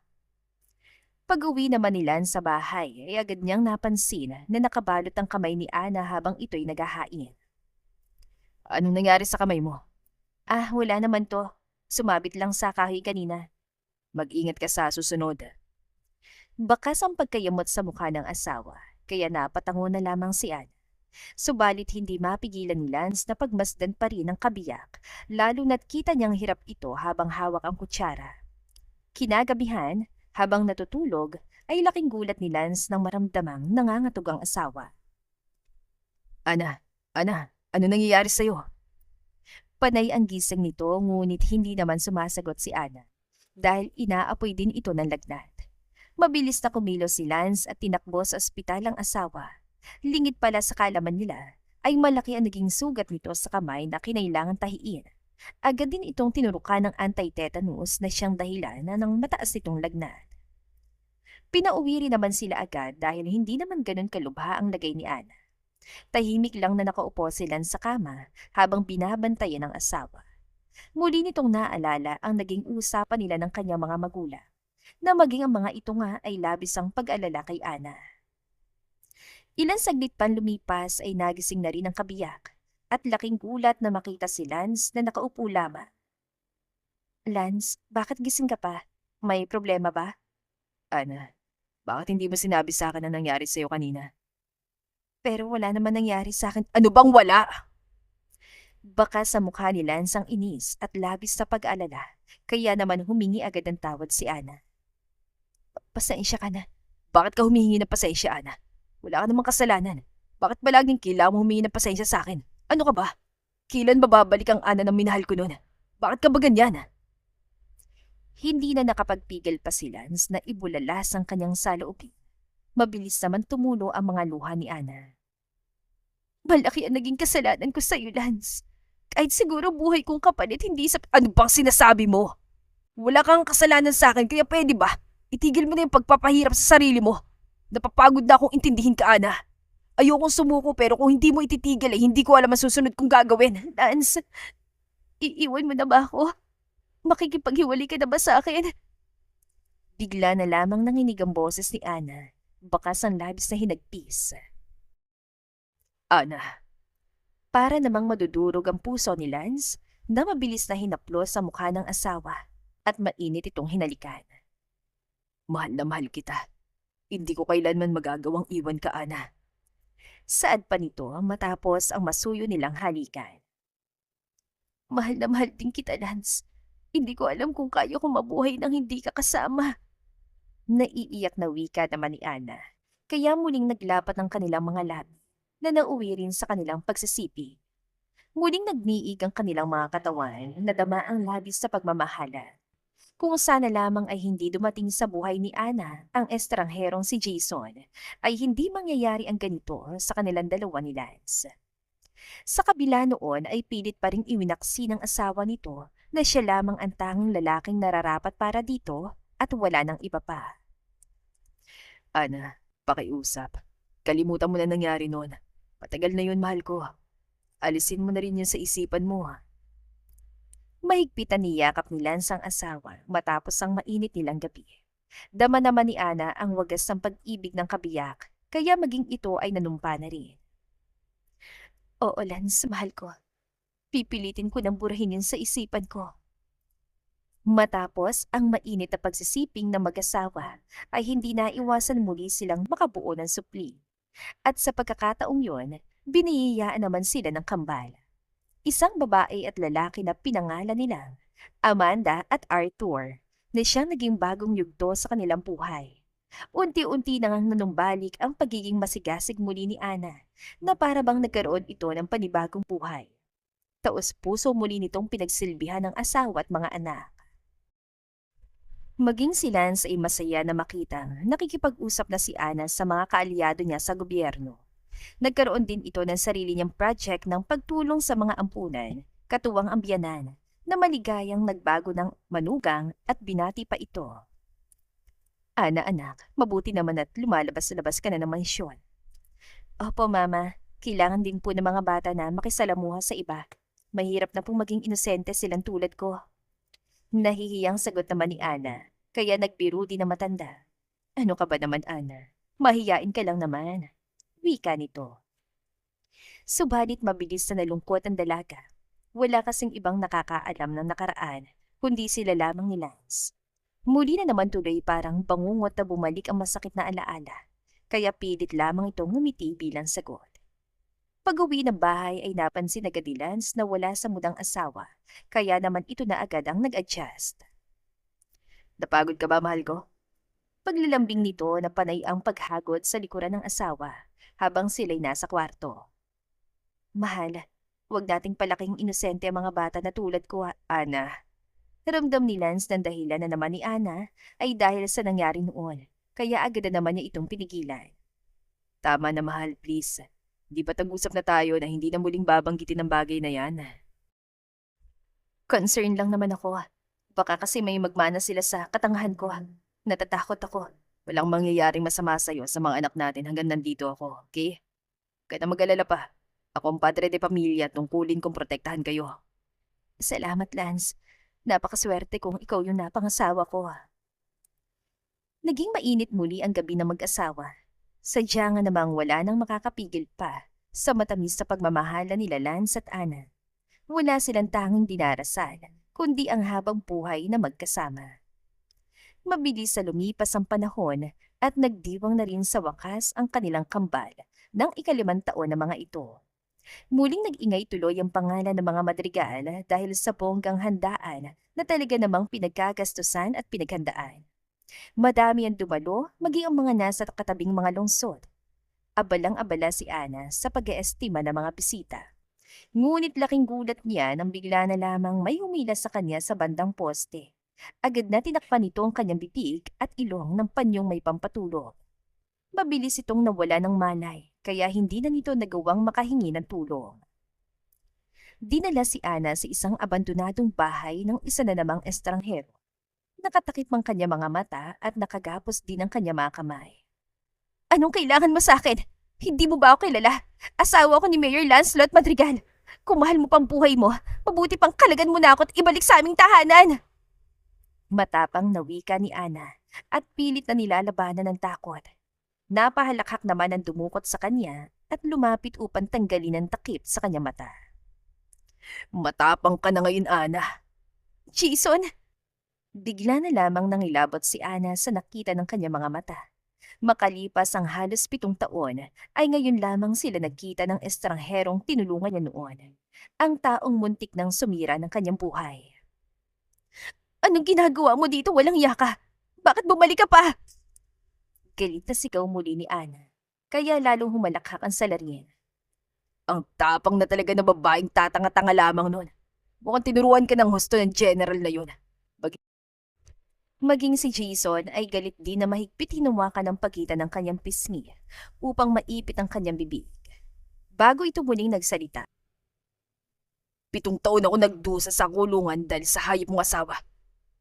Pag-uwi naman ni Lance sa bahay ay agad niyang napansin na nakabalot ang kamay ni Ana habang ito'y naghahain. Anong nangyari sa kamay mo? Ah, wala naman to. Sumabit lang sa kahoy kanina. Mag-ingat ka sa susunod. Bakas ang pagkayamot sa mukha ng asawa, kaya napatango na lamang si Ana. Subalit hindi mapigilan ni Lance na pagmasdan pa rin ang kabiyak, lalo na't kita niyang hirap ito habang hawak ang kutsara. Kinagabihan, habang natutulog, ay laking gulat ni Lance nang maramdamang nangangatog ang asawa. Ana, ano nangyayari sa'yo? Panay ang gising nito ngunit hindi naman sumasagot si Ana dahil inaapoy din ito ng lagnat. Mabilis na kumilos si Lance at tinakbo sa ospital ang asawa. Lingid pala sa kalaman nila ay malaki ang naging sugat nito sa kamay na kinailangan tahiin. Agad din itong tinurukan ng anti-tetanus na siyang dahilan ng mataas nitong lagnat. Pinauwi rin naman sila agad dahil hindi naman ganun kalubha ang lagay ni Ana. Tahimik lang na nakaupo sila sa kama habang binabantayan ng asawa. Muli nitong naalala ang naging usapan nila ng kanyang mga magulang, na maging ang mga ito nga ay labis ang pag-alala kay Ana. Ilang saglit pan lumipas ay nagising na rin ang kabiyak at laking gulat na makita si Lance na nakaupo lamang. Lance, bakit gising ka pa? May problema ba? Ana, bakit hindi mo sinabi sa akin ang nangyari sa'yo kanina? Pero wala naman nangyari sa akin. Ano bang wala? Baka sa mukha ni Lance ang inis at labis sa pag-alala, kaya naman humingi agad ng tawad si Ana. Pasensya ka na. Bakit ka humihingi ng pasensya, Ana? Wala ka namang kasalanan. Bakit ba laging kailangan mo humingi ng pasensya sa akin? Ano ka ba? Kailan ba babalik ang Ana ng minahal ko noon? Bakit ka ba ganyan? Hindi na nakapagpigil pa si Lance na ibulalas ang kanyang saloobin. Mabilis naman tumulo ang mga luha ni Ana. Malaki ang naging kasalanan ko sa iyo, Lance. Kahit siguro buhay kong kapalit, hindi sa... Ano bang sinasabi mo? Wala kang kasalanan sa akin, kaya pwede ba? Itigil mo na yung pagpapahirap sa sarili mo. Napapagod na akong intindihin ka, Ana. Ayokong sumuko pero kung hindi mo ititigil ay hindi ko alam ang susunod kong gagawin. Lance, iiwan mo na ba ako? Makikipaghiwalay ka na ba sa akin? Bigla na lamang nanginig ang boses ni Ana. Bakas ang labis na hinagpis. Ana, Para namang madudurog ang puso ni Lance na mabilis na hinaplos sa mukha ng asawa at mainit itong hinalikan. mahal na mahal kita. Hindi ko kailanman magagawang iwan ka, Ana. Saad pa nito matapos ang masuyo nilang halikan. Mahal na mahal din kita, Lance. Hindi ko alam kung kaya kong mabuhay nang hindi ka kasama. Naiiyak na wika naman ni Ana, kaya muling naglapat ang kanilang mga labi na nauwi rin sa kanilang pagsisipi. Muling nagniig ang kanilang mga katawan na dama ang labis sa pagmamahala. Kung sana lamang ay hindi dumating sa buhay ni Ana ang estrangherong si Jason, ay hindi mangyayari ang ganito sa kanilang dalawa ni Lance. Sa kabila noon ay pilit pa ring iwinaksi ng asawa nito na siya lamang ang tanging lalaking nararapat para dito at wala nang iba pa. Ana, pakiusap. Kalimutan mo na nangyari noon. Matagal na yun, mahal ko. Alisin mo na rin yun sa isipan mo. Mahigpit na niyakap ni Lance ang asawa matapos ang mainit nilang gabi. Dama naman ni Ana ang wagas ng pag-ibig ng kabiyak, kaya maging ito ay nanumpa na rin. Oo, Lance, mahal ko. Pipilitin ko nang burahin yun sa isipan ko. Matapos ang mainit na pagsisiping ng mag-asawa, ay hindi naiwasan muli silang makabuo ng supli. At sa pagkakataong yun, biniyayaan naman sila ng kambal. Isang babae at lalaki na pinangalan nilang Amanda at Arthur, na siyang naging bagong yugto sa kanilang buhay. Unti-unti nang nanumbalik ang pagiging masigasig muli ni Ana, na para bang nagkaroon ito ng panibagong buhay. Taos-puso muli nitong pinagsilbihan ng asawa at mga anak. Maging si Lance ay masaya na makitang nakikipag-usap na si Ana sa mga kaalyado niya sa gobyerno. Nagkaroon din ito ng sarili niyang project ng pagtulong sa mga ampunan, katuwang ang biyanan, na maligayang nagbago ng manugang at binati pa ito. Ana anak, mabuti naman at lumalabas-labas ka na ng mansyon. Opo mama, kailangan din po ng mga bata na makisalamuha sa iba. Mahirap na pong maging inosente silang tulad ko. Nahihiyang sagot naman ni Ana, kaya nagbiro din na matanda. Ano ka ba naman, Ana? Mahiyain ka lang naman. Wika nito. Subalit mabilis na nalungkot ang dalaga. Wala kasing ibang nakakaalam ng nakaraan, kundi sila lamang ni Lance. Muli na naman tuloy parang bangungot na bumalik ang masakit na alaala, kaya pilit lamang itong ngumiti bilang sagot. Pag-uwi ng bahay ay napansin agad ni Lance na wala sa mudang asawa, kaya naman ito na agad ang nag-adjust. Napagod ka ba, mahal ko? Paglalambing nito na panay ang paghagot sa likuran ng asawa habang sila'y nasa kwarto. Mahal, huwag nating palaking inosente ang mga bata na tulad ko, Ana. Naramdam ni Lance ng dahilan na naman ni Ana ay dahil sa nangyari noon, kaya agad na naman niya itong pinigilan. Tama na, mahal, please. Di ba tag-usap na tayo na hindi na muling babanggitin ang bagay na yan? Concern lang naman ako. Baka kasi may magmana sila sa katangahan ko. Natatakot ako. Walang mangyayaring masama sa'yo sa mga anak natin hanggang nandito ako, okay? Kaya na mag-alala pa. Ako ang padre de pamilya at tungkulin kong protektahan kayo. Salamat, Lance. Napakaswerte kung ikaw yung napangasawa ko. Naging mainit muli ang gabi ng mag-asawa. Sadya nga namang wala nang makakapigil pa sa matamis na pagmamahala nila Lance at Ana. Wala silang tanging dinarasal, kundi ang habang buhay na magkasama. Mabilis sa lumipas ang panahon at nagdiwang na rin sa wakas ang kanilang kambal ng ika-5 taon na mga ito. Muling nag-ingay tuloy ang pangalan ng mga madrigal dahil sa bonggang handaan na talaga namang pinagkagastusan at pinaghandaan. Madami ang dumalo, maging ang mga nasa katabing mga lungsod. Abalang-abala si Ana sa pag-eestima ng mga bisita. Ngunit laking gulat niya nang bigla na lamang may humila sa kanya sa bandang poste. Agad na tinakpan nito ang kanyang bibig at ilong ng panyong may pampatulog. Mabilis itong nawala ng malay, kaya hindi na nito nagawang makahingi ng tulong. Dinala si Ana sa isang abandonadong bahay ng isa na namang estranghero. Nakatakip ang kanya mga mata at nakagapos din ang kanya mga kamay. Anong kailangan mo sa akin? Hindi mo ba ako kilala? Asawa ko ni Mayor Lancelot Madrigal. Kung mahal mo pang buhay mo, mabuti pang kalagan mo na ako at ibalik sa aming tahanan. Matapang na wika ni Ana at pilit na nilalabanan ng takot. Napahalakhak naman ang dumukot sa kanya at lumapit upang tanggalin ang takip sa kanya mata. Matapang ka na ngayon, Ana. Jason! Bigla na lamang nangilabot si Ana sa nakita ng kanyang mga mata. Makalipas ang halos 7 taon, ay ngayon lamang sila nagkita ng estrangherong tinulungan niya noon. Ang taong muntik nang sumira ng kanyang buhay. Anong ginagawa mo dito? Walang yaka. Bakit bumalik ka pa? Galit na sigaw muli ni Ana. Kaya lalong humalakhak ang salarin. Ang tapang na talaga na babaeng tatanga-tanga lamang nun. Mukhang tinuruan ka ng husto ng general na yun. Maging si Jason ay galit din na mahigpit hinuwakan ng pagitan ng kanyang pisngi upang maipit ang kanyang bibig. Bago ito muling nagsalita. 7 taon ako nagdusa sa kulungan dahil sa hayop mong asawa.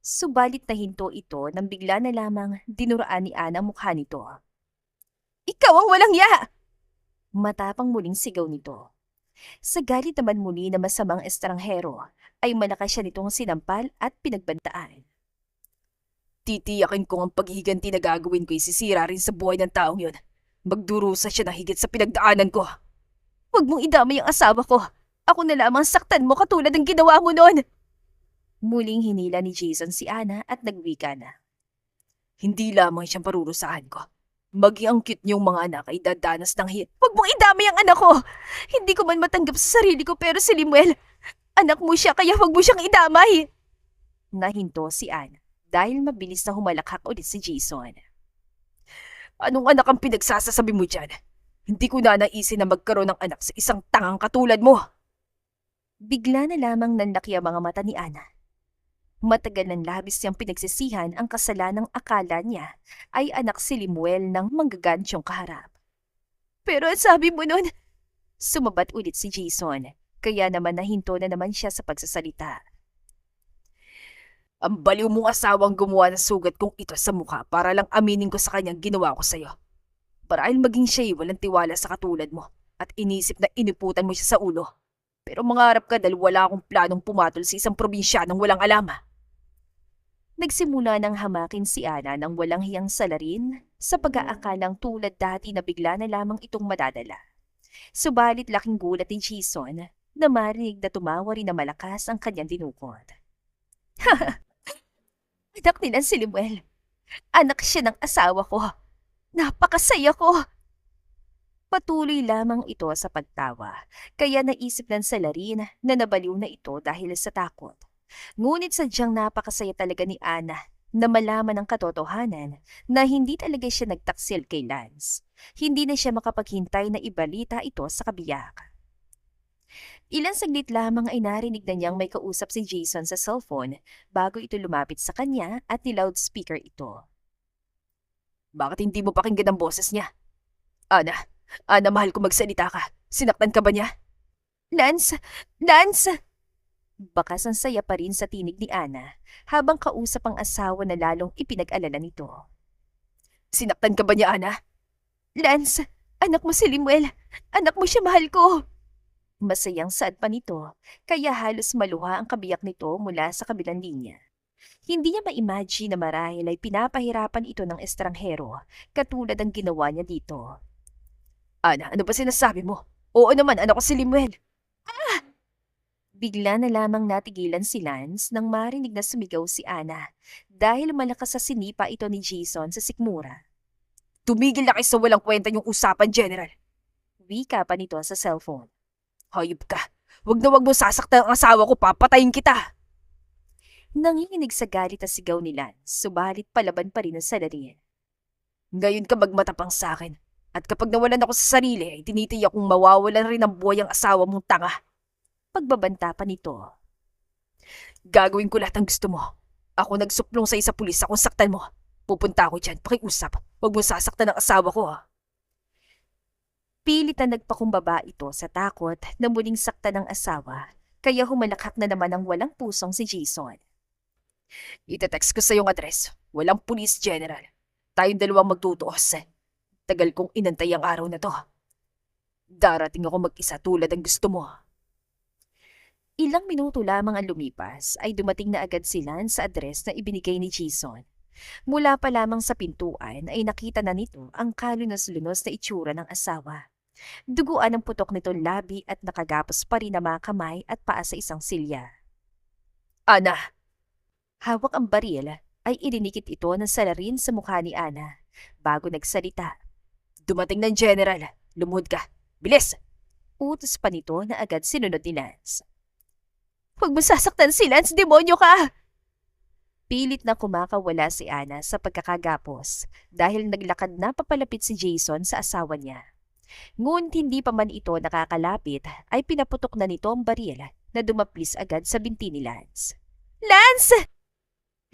Subalit nahinto ito nang bigla na lamang dinuraan ni Ana ang mukha nito. Ikaw ang walang ya! Matapang muling sigaw nito. Sa galit naman muli na masamang estranghero, ay malakas siya nitong sinampal at pinagbantaan. Titiyakin ko ang paghihiganti na gagawin ko isisira rin sa buhay ng taong yun. Magdurusa siya na higit sa pinagdaanan ko. Huwag mong idamay ang asawa ko. Ako na lamang saktan mo katulad ng ginawa mo noon. Muling hinila ni Jason si Ana at nagwika na. Hindi lamang siyang parurusahan ko. Maging ang cute niyong mga anak ay dadanas ng hit. Huwag mong idamay ang anak ko. Hindi ko man matanggap sa sarili ko pero si Limuel, anak mo siya kaya huwag mo siyang idamay. Nahinto si Ana dahil mabilis na humalakhak ulit si Jason. Anong anak ang pinagsasasabi mo dyan? Hindi ko na naisin na magkaroon ng anak sa isang tangang katulad mo. Bigla na lamang nanlaki ang mga mata ni Ana. Matagal ng labis niyang pinagsisihan ang kasalanang akala niya ay anak si Limuel ng manggagansyong kaharap. Pero ang sabi mo nun, sumabat ulit si Jason, kaya naman nahinto na naman siya sa pagsasalita. Ang baliw mong asawang gumawa ng sugat kong ito sa mukha para lang aminin ko sa kanyang ginawa ko sa'yo. Parahil maging siya'y walang tiwala sa katulad mo at inisip na iniputan mo siya sa ulo. Pero mangarap ka dahil wala akong planong pumatol sa isang probinsyanong walang alama. Nagsimula ng hamakin si Ana ng walang hiyang salarin sa pag-aakalang tulad dati na bigla na lamang itong madadala. Subalit laking gulat ni Jason na marinig na tumawa rin na malakas ang kanyang dinukot. Anak nila si Limuel. Anak siya ng asawa ko. Napakasaya ko. Patuloy lamang ito sa pagtawa, kaya naisip ng salarin na nabaliw na ito dahil sa takot. Ngunit sadyang napakasaya talaga ni Ana na malaman ang katotohanan na hindi talaga siya nagtaksil kay Lance. Hindi na siya makapaghintay na ibalita ito sa kabiyak. Ilang saglit lamang ay narinig na niyang may kausap si Jason sa cellphone bago ito lumapit sa kanya at ni-loudspeaker ito. Bakit hindi mo pakinggan ang boses niya? Ana, mahal ko magsalita ka. Sinaktan ka ba niya? Lance! Lance! Bakas ang saya pa rin sa tinig ni Ana habang kausap ang asawa na lalong ipinag-alala nito. Sinaktan ka ba niya, Ana? Lance! Anak mo si Limuel! Anak mo siya, mahal ko! Masayang saad pa nito, kaya halos maluha ang kabiyak nito mula sa kabilang linya. Hindi niya ma-imagine na marahil ay pinapahirapan ito ng estranghero katulad ang ginawa niya dito. Ana, ano ba sinasabi mo? Oo naman, anak ko si Limuel. Bigla na lamang natigilan si Lance nang marinig na sumigaw si Ana dahil malakas sa sinipa ito ni Jason sa sikmura. Tumigil na kayo sa walang kwenta yung usapan, General. Wika pa nito sa cellphone. Hayop ka. Wag mo sasaktan ang asawa ko, papatayin kita. Nanginginig sa galit na sigaw ni Lance, subalit palaban pa rin ang salarin. Ngayon ka magmatapang sa akin. At kapag nawalan ako sa sarili, ay tinitiyak kong mawawalan rin ng buhay ang asawa mong tanga. Pagbabanta pa nito. Gagawin ko lahat ng gusto mo. Ako nagsuplong sa pulis akong saktan mo. Pupunta ako dyan, pakiusap. Huwag mo sasaktan ang asawa ko, ha? Pilit na nagpakumbaba ito sa takot na muling saktan ng asawa, kaya humalakhak na naman ang walang pusong si Jason. Itetext ko sa iyong address. Walang police, General. Tayong dalawang magtutuos. Tagal kong inantay ang araw na to. Darating ako mag-isa tulad ng gusto mo. Ilang minuto lamang ang lumipas ay dumating na agad si Lance sa address na ibinigay ni Jason. Mula pa lamang sa pintuan ay nakita na nito ang kalunos-lunos na itsura ng asawa. Duguan ang putok nitong labi at nakagapos pa rin ang mga kamay at paa sa isang silya. Ana! Hawak ang baril ay ilinikit ito ng salarin sa mukha ni Ana bago nagsalita. Dumating ng general. Lumuhod ka. Bilis! Utos pa nito na agad sinunod ni Lance. Huwag mo sasaktan si Lance, demonyo ka! Pilit na kumakawala si Ana sa pagkakagapos dahil naglakad na papalapit si Jason sa asawa niya. Ngunit hindi pa man ito nakakalapit ay pinaputok na nito ang baril na dumaplis agad sa binti ni Lance. Lance!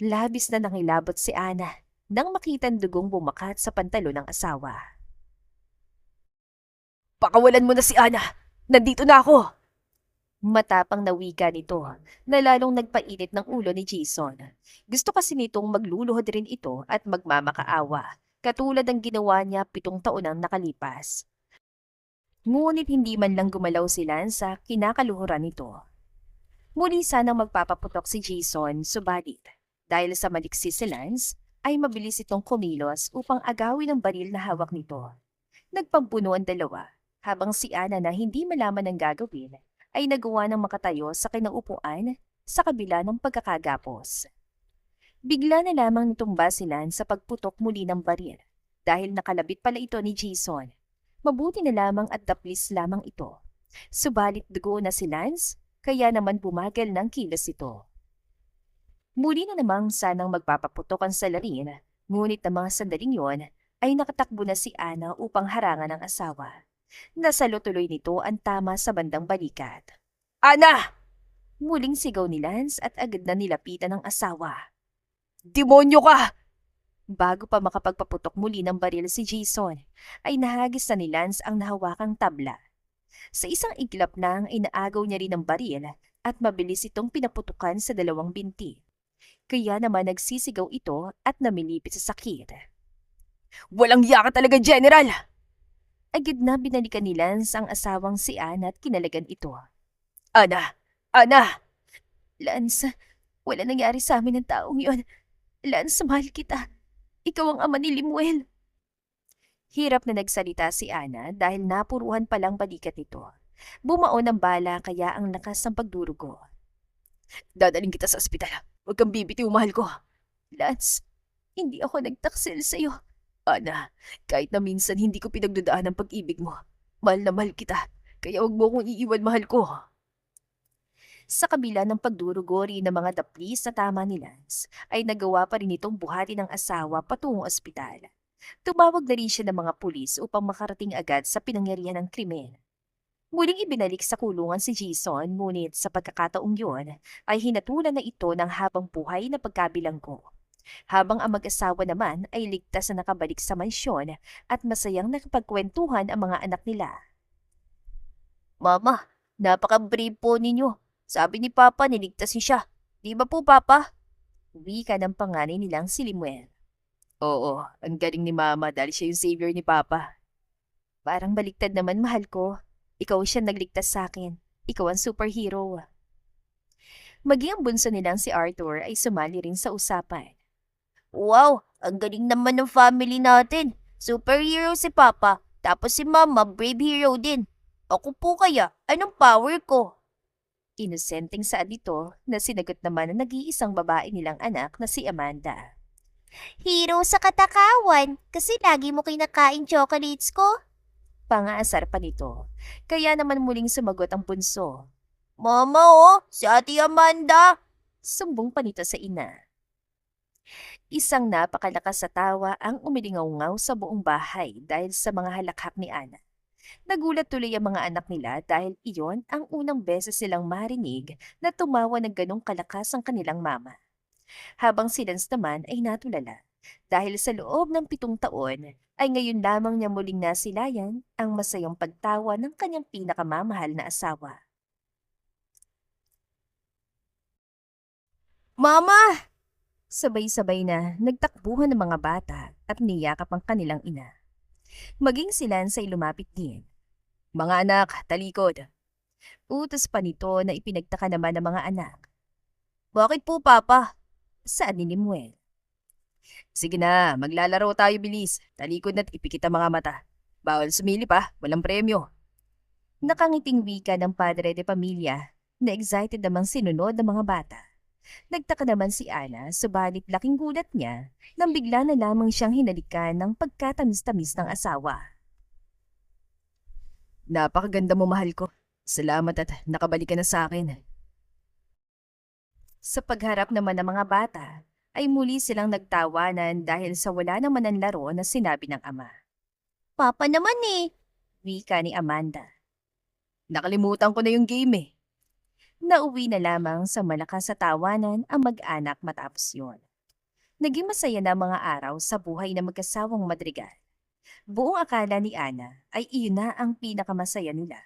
Labis na nangilabot si Ana nang makitang dugong bumakat sa pantalo ng asawa. Pakawalan mo na si Ana! Nandito na ako! Matapang na wika nito na lalong nagpainit ng ulo ni Jason. Gusto kasi nitong magluluhod rin ito at magmamakaawa, katulad ng ginawa niya 7 taon ang nakalipas. Ngunit hindi man lang gumalaw si Lance sa kinakaluhuran nito. Muli sanang magpapaputok si Jason, subalit dahil sa maliksi si Lance, ay mabilis itong kumilos upang agawin ang baril na hawak nito. Nagpampuno ang dalawa, habang si Ana na hindi malaman ang gagawin, ay nagawa ng makatayo sa kinaupuan sa kabila ng pagkakagapos. Bigla na lamang nitumba si Lance sa pagputok muli ng baril dahil nakalabit pala ito ni Jason. Mabuti na lamang at daplis lamang ito. Subalit dugo na si Lance, kaya naman bumagal ng kilos ito. Muli na namang sanang magpapaputok ang salarin, ngunit ng mga sandaling yon ay nakatakbo na si Ana upang harangan ang asawa. Nasalo tuloy nito ang tama sa bandang balikat. Ana! Muling sigaw ni Lance at agad na nilapitan ng asawa. Demonyo ka! Bago pa makapagpaputok muli ng baril si Jason, ay nahagis na ni Lance ang nahawakang tabla. Sa isang iglap nang inaagaw niya rin ang baril at mabilis itong pinaputukan sa dalawang binti. Kaya naman nagsisigaw ito at namilipit sa sakit. Walang yaka talaga, General! Agad na binalikan ni Lance ang asawang si Ana at kinalagan ito. Ana! Ana! Lance, wala nangyari sa amin ng taong yon. Lance, mahal kita. Ikaw ang ama ni Limuel. Hirap na nagsalita si Ana dahil napuruhan palang balikat nito. Bumaon ang bala kaya ang lakas ng pagdurugo. Dadaling kita sa ospital. Huwag kang bibitiw, mahal ko. Lance, hindi ako nagtaksil sa'yo. Ana, kahit na minsan hindi ko pinagdadaan ang pag-ibig mo. Mahal na mahal kita. Kaya huwag mo akong iiwan, mahal ko. Sa kabila ng pagdurugori ng mga daplis na tama ni Lance, ay nagawa pa rin itong buhatin ng asawa patungong ospital. Tumawag na rin siya ng mga pulis upang makarating agad sa pinangyarihan ng krimen. Muling ibinalik sa kulungan si Jason, ngunit sa pagkakataong yun ay hinatulan na ito ng habang buhay na pagkabilanggo. Habang ang mag-asawa naman ay ligtas na nakabalik sa mansyon at masayang nakapagkwentuhan ang mga anak nila. Mama, napaka-brave po ninyo. Sabi ni Papa niligtas niya. Di ba po, Papa? Wika ng panganay nilang si Limuel. Oo, ang galing ni Mama dahil siya yung savior ni Papa. Parang baliktad naman, mahal ko. Ikaw siya nagligtas sa akin. Ikaw ang superhero. Maging ang bunso nilang si Arthur ay sumali rin sa usapan. Wow, ang galing naman ng family natin. Superhero si Papa, tapos si Mama brave hero din. Ako po kaya, anong power ko? Inosenteng saad nito na sinagot naman ng nag-iisang babae nilang anak na si Amanda. Hero sa katakawan kasi lagi mo kinakain chocolates ko. Pangaasar pa nito. Kaya naman muling sumagot ang bunso. Mama si Ate Amanda! Sumbong pa nito sa ina. Isang napakalakas sa tawa ang umilingaw-ngaw sa buong bahay dahil sa mga halakhak ni Ana. Nagulat tuloy ang mga anak nila dahil iyon ang unang beses silang marinig na tumawa ng ganong kalakas ang kanilang mama. Habang si Lance naman ay natulala dahil sa loob ng 7 taon ay ngayon lamang niya muling nasilayan ang masayang pagtawa ng kanyang pinakamamahal na asawa. Mama! Sabay-sabay na nagtakbuhan ng mga bata at niyakap ang kanilang ina. Maging si Lance ay lumapit din. Mga anak, talikod. Utos pa nito na ipinagtaka naman ng mga anak. Bakit po, Papa? Saan ni Limuel? Sige na, maglalaro tayo bilis. Talikod na't ipikit ang mga mata. Bawal sumili pa, walang premyo. Nakangiting wika ng padre de pamilya na excited namang sinunod ng mga bata. Nagtaka naman si Ana, subalit laking gulat niya nang bigla na lamang siyang hinalikan ng pagkatamis-tamis ng asawa. Napakaganda mo, mahal ko. Salamat at nakabalik ka na sa akin. Sa pagharap naman ng mga bata, ay muli silang nagtawanan dahil sa wala naman ang laro na sinabi ng ama. Papa naman eh, wika ni Amanda. Nakalimutan ko na yung game eh. Nauwi na lamang sa malakas sa tawanan ang mag-anak matapos yon. Naging masaya na mga araw sa buhay ng magkasawang Madrigal. Buong akala ni Ana ay iyon na ang pinakamasaya nila.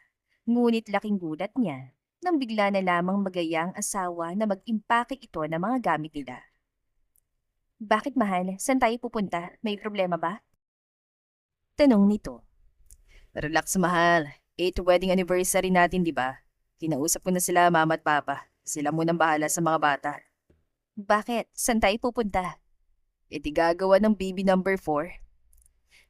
Ngunit laking gulat niya nang bigla na lamang magaya ang asawa na mag-impake ito ng mga gamit nila. Bakit mahal? Saan tayo pupunta? May problema ba? Tanong nito. Relax, mahal. 8th wedding anniversary natin, di ba? Kinausap ko na sila, mama at papa. Sila munang bahala sa mga bata. Bakit? Saan tayo pupunta? Gagawa ng baby number 4.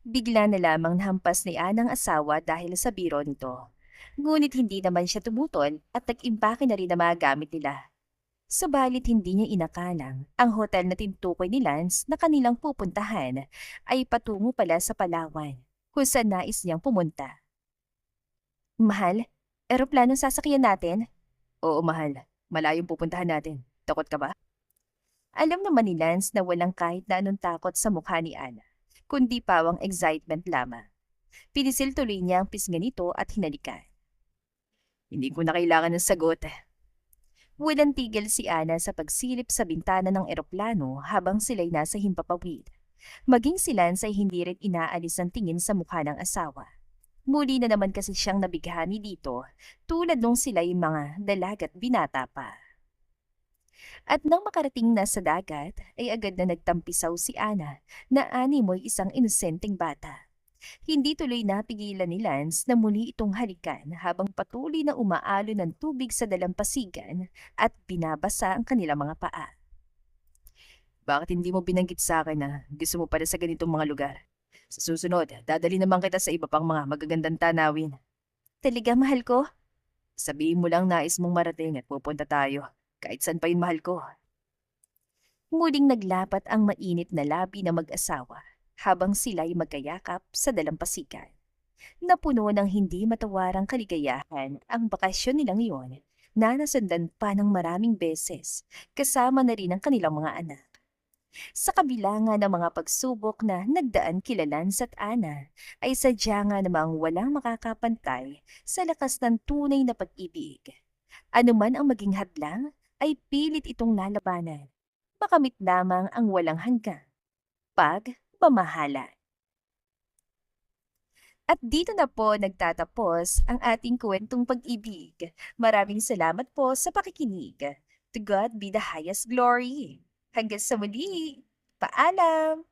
Bigla na lamang nahampas ni Ana ang asawa dahil sa biro nito. Ngunit hindi naman siya tumutol at nag-impake na rin ang mga gamit nila. Subalit hindi niya inakalang ang hotel na tinutukoy ni Lance na kanilang pupuntahan ay patungo pala sa Palawan, kung saan nais niyang pumunta. Mahal, eroplanong sasakyan natin? Oo, mahal. Malayong pupuntahan natin. Takot ka ba? Alam naman ni Lance na walang kahit na anong takot sa mukha ni Ana, kundi pawang excitement lamang. Pinisil tuloy niya ang pisngan nito at hinalikan. Hindi ko na kailangan ng sagot. Walang tigil si Ana sa pagsilip sa bintana ng eroplano habang sila'y nasa himpapawid. Maging si Lance ay hindi rin inaalis ang tingin sa mukha ng asawa. Muli na naman kasi siyang nabighani dito tulad nung sila'y mga dalagat binata pa. At nang makarating na sa dagat, ay agad na nagtampisaw si Ana na animoy isang inosenteng bata. Hindi tuloy napigilan ni Lance na muli itong halikan habang patuloy na umaalo ng tubig sa dalampasigan at binabasa ang kanilang mga paa. Bakit hindi mo binanggit sa akin na gusto mo pala sa ganitong mga lugar? Sa susunod, dadali naman kita sa iba pang mga magagandang tanawin. Talaga, mahal ko? Sabihin mo lang nais mong marating at pupunta tayo. Kahit saan pa yun, mahal ko. Muling naglapat ang mainit na labi ng mag-asawa habang sila'y magkayakap sa dalampasigan. Napuno ng hindi matawarang kaligayahan ang bakasyon nilang iyon na nasundan pa ng maraming beses kasama na rin ang kanilang mga anak. Sa kabila nga ng mga pagsubok na nagdaan kila Lance at Ana, ay sadya nga namang walang makakapantay sa lakas ng tunay na pag-ibig. Ano man ang maging hadlang, ay pilit itong lalabanan. Makamit lamang ang walang hanggang pagmamahalan. At dito na po nagtatapos ang ating kwentong pag-ibig. Maraming salamat po sa pakikinig. To God be the highest glory. Hanggang sa muli. Paalam!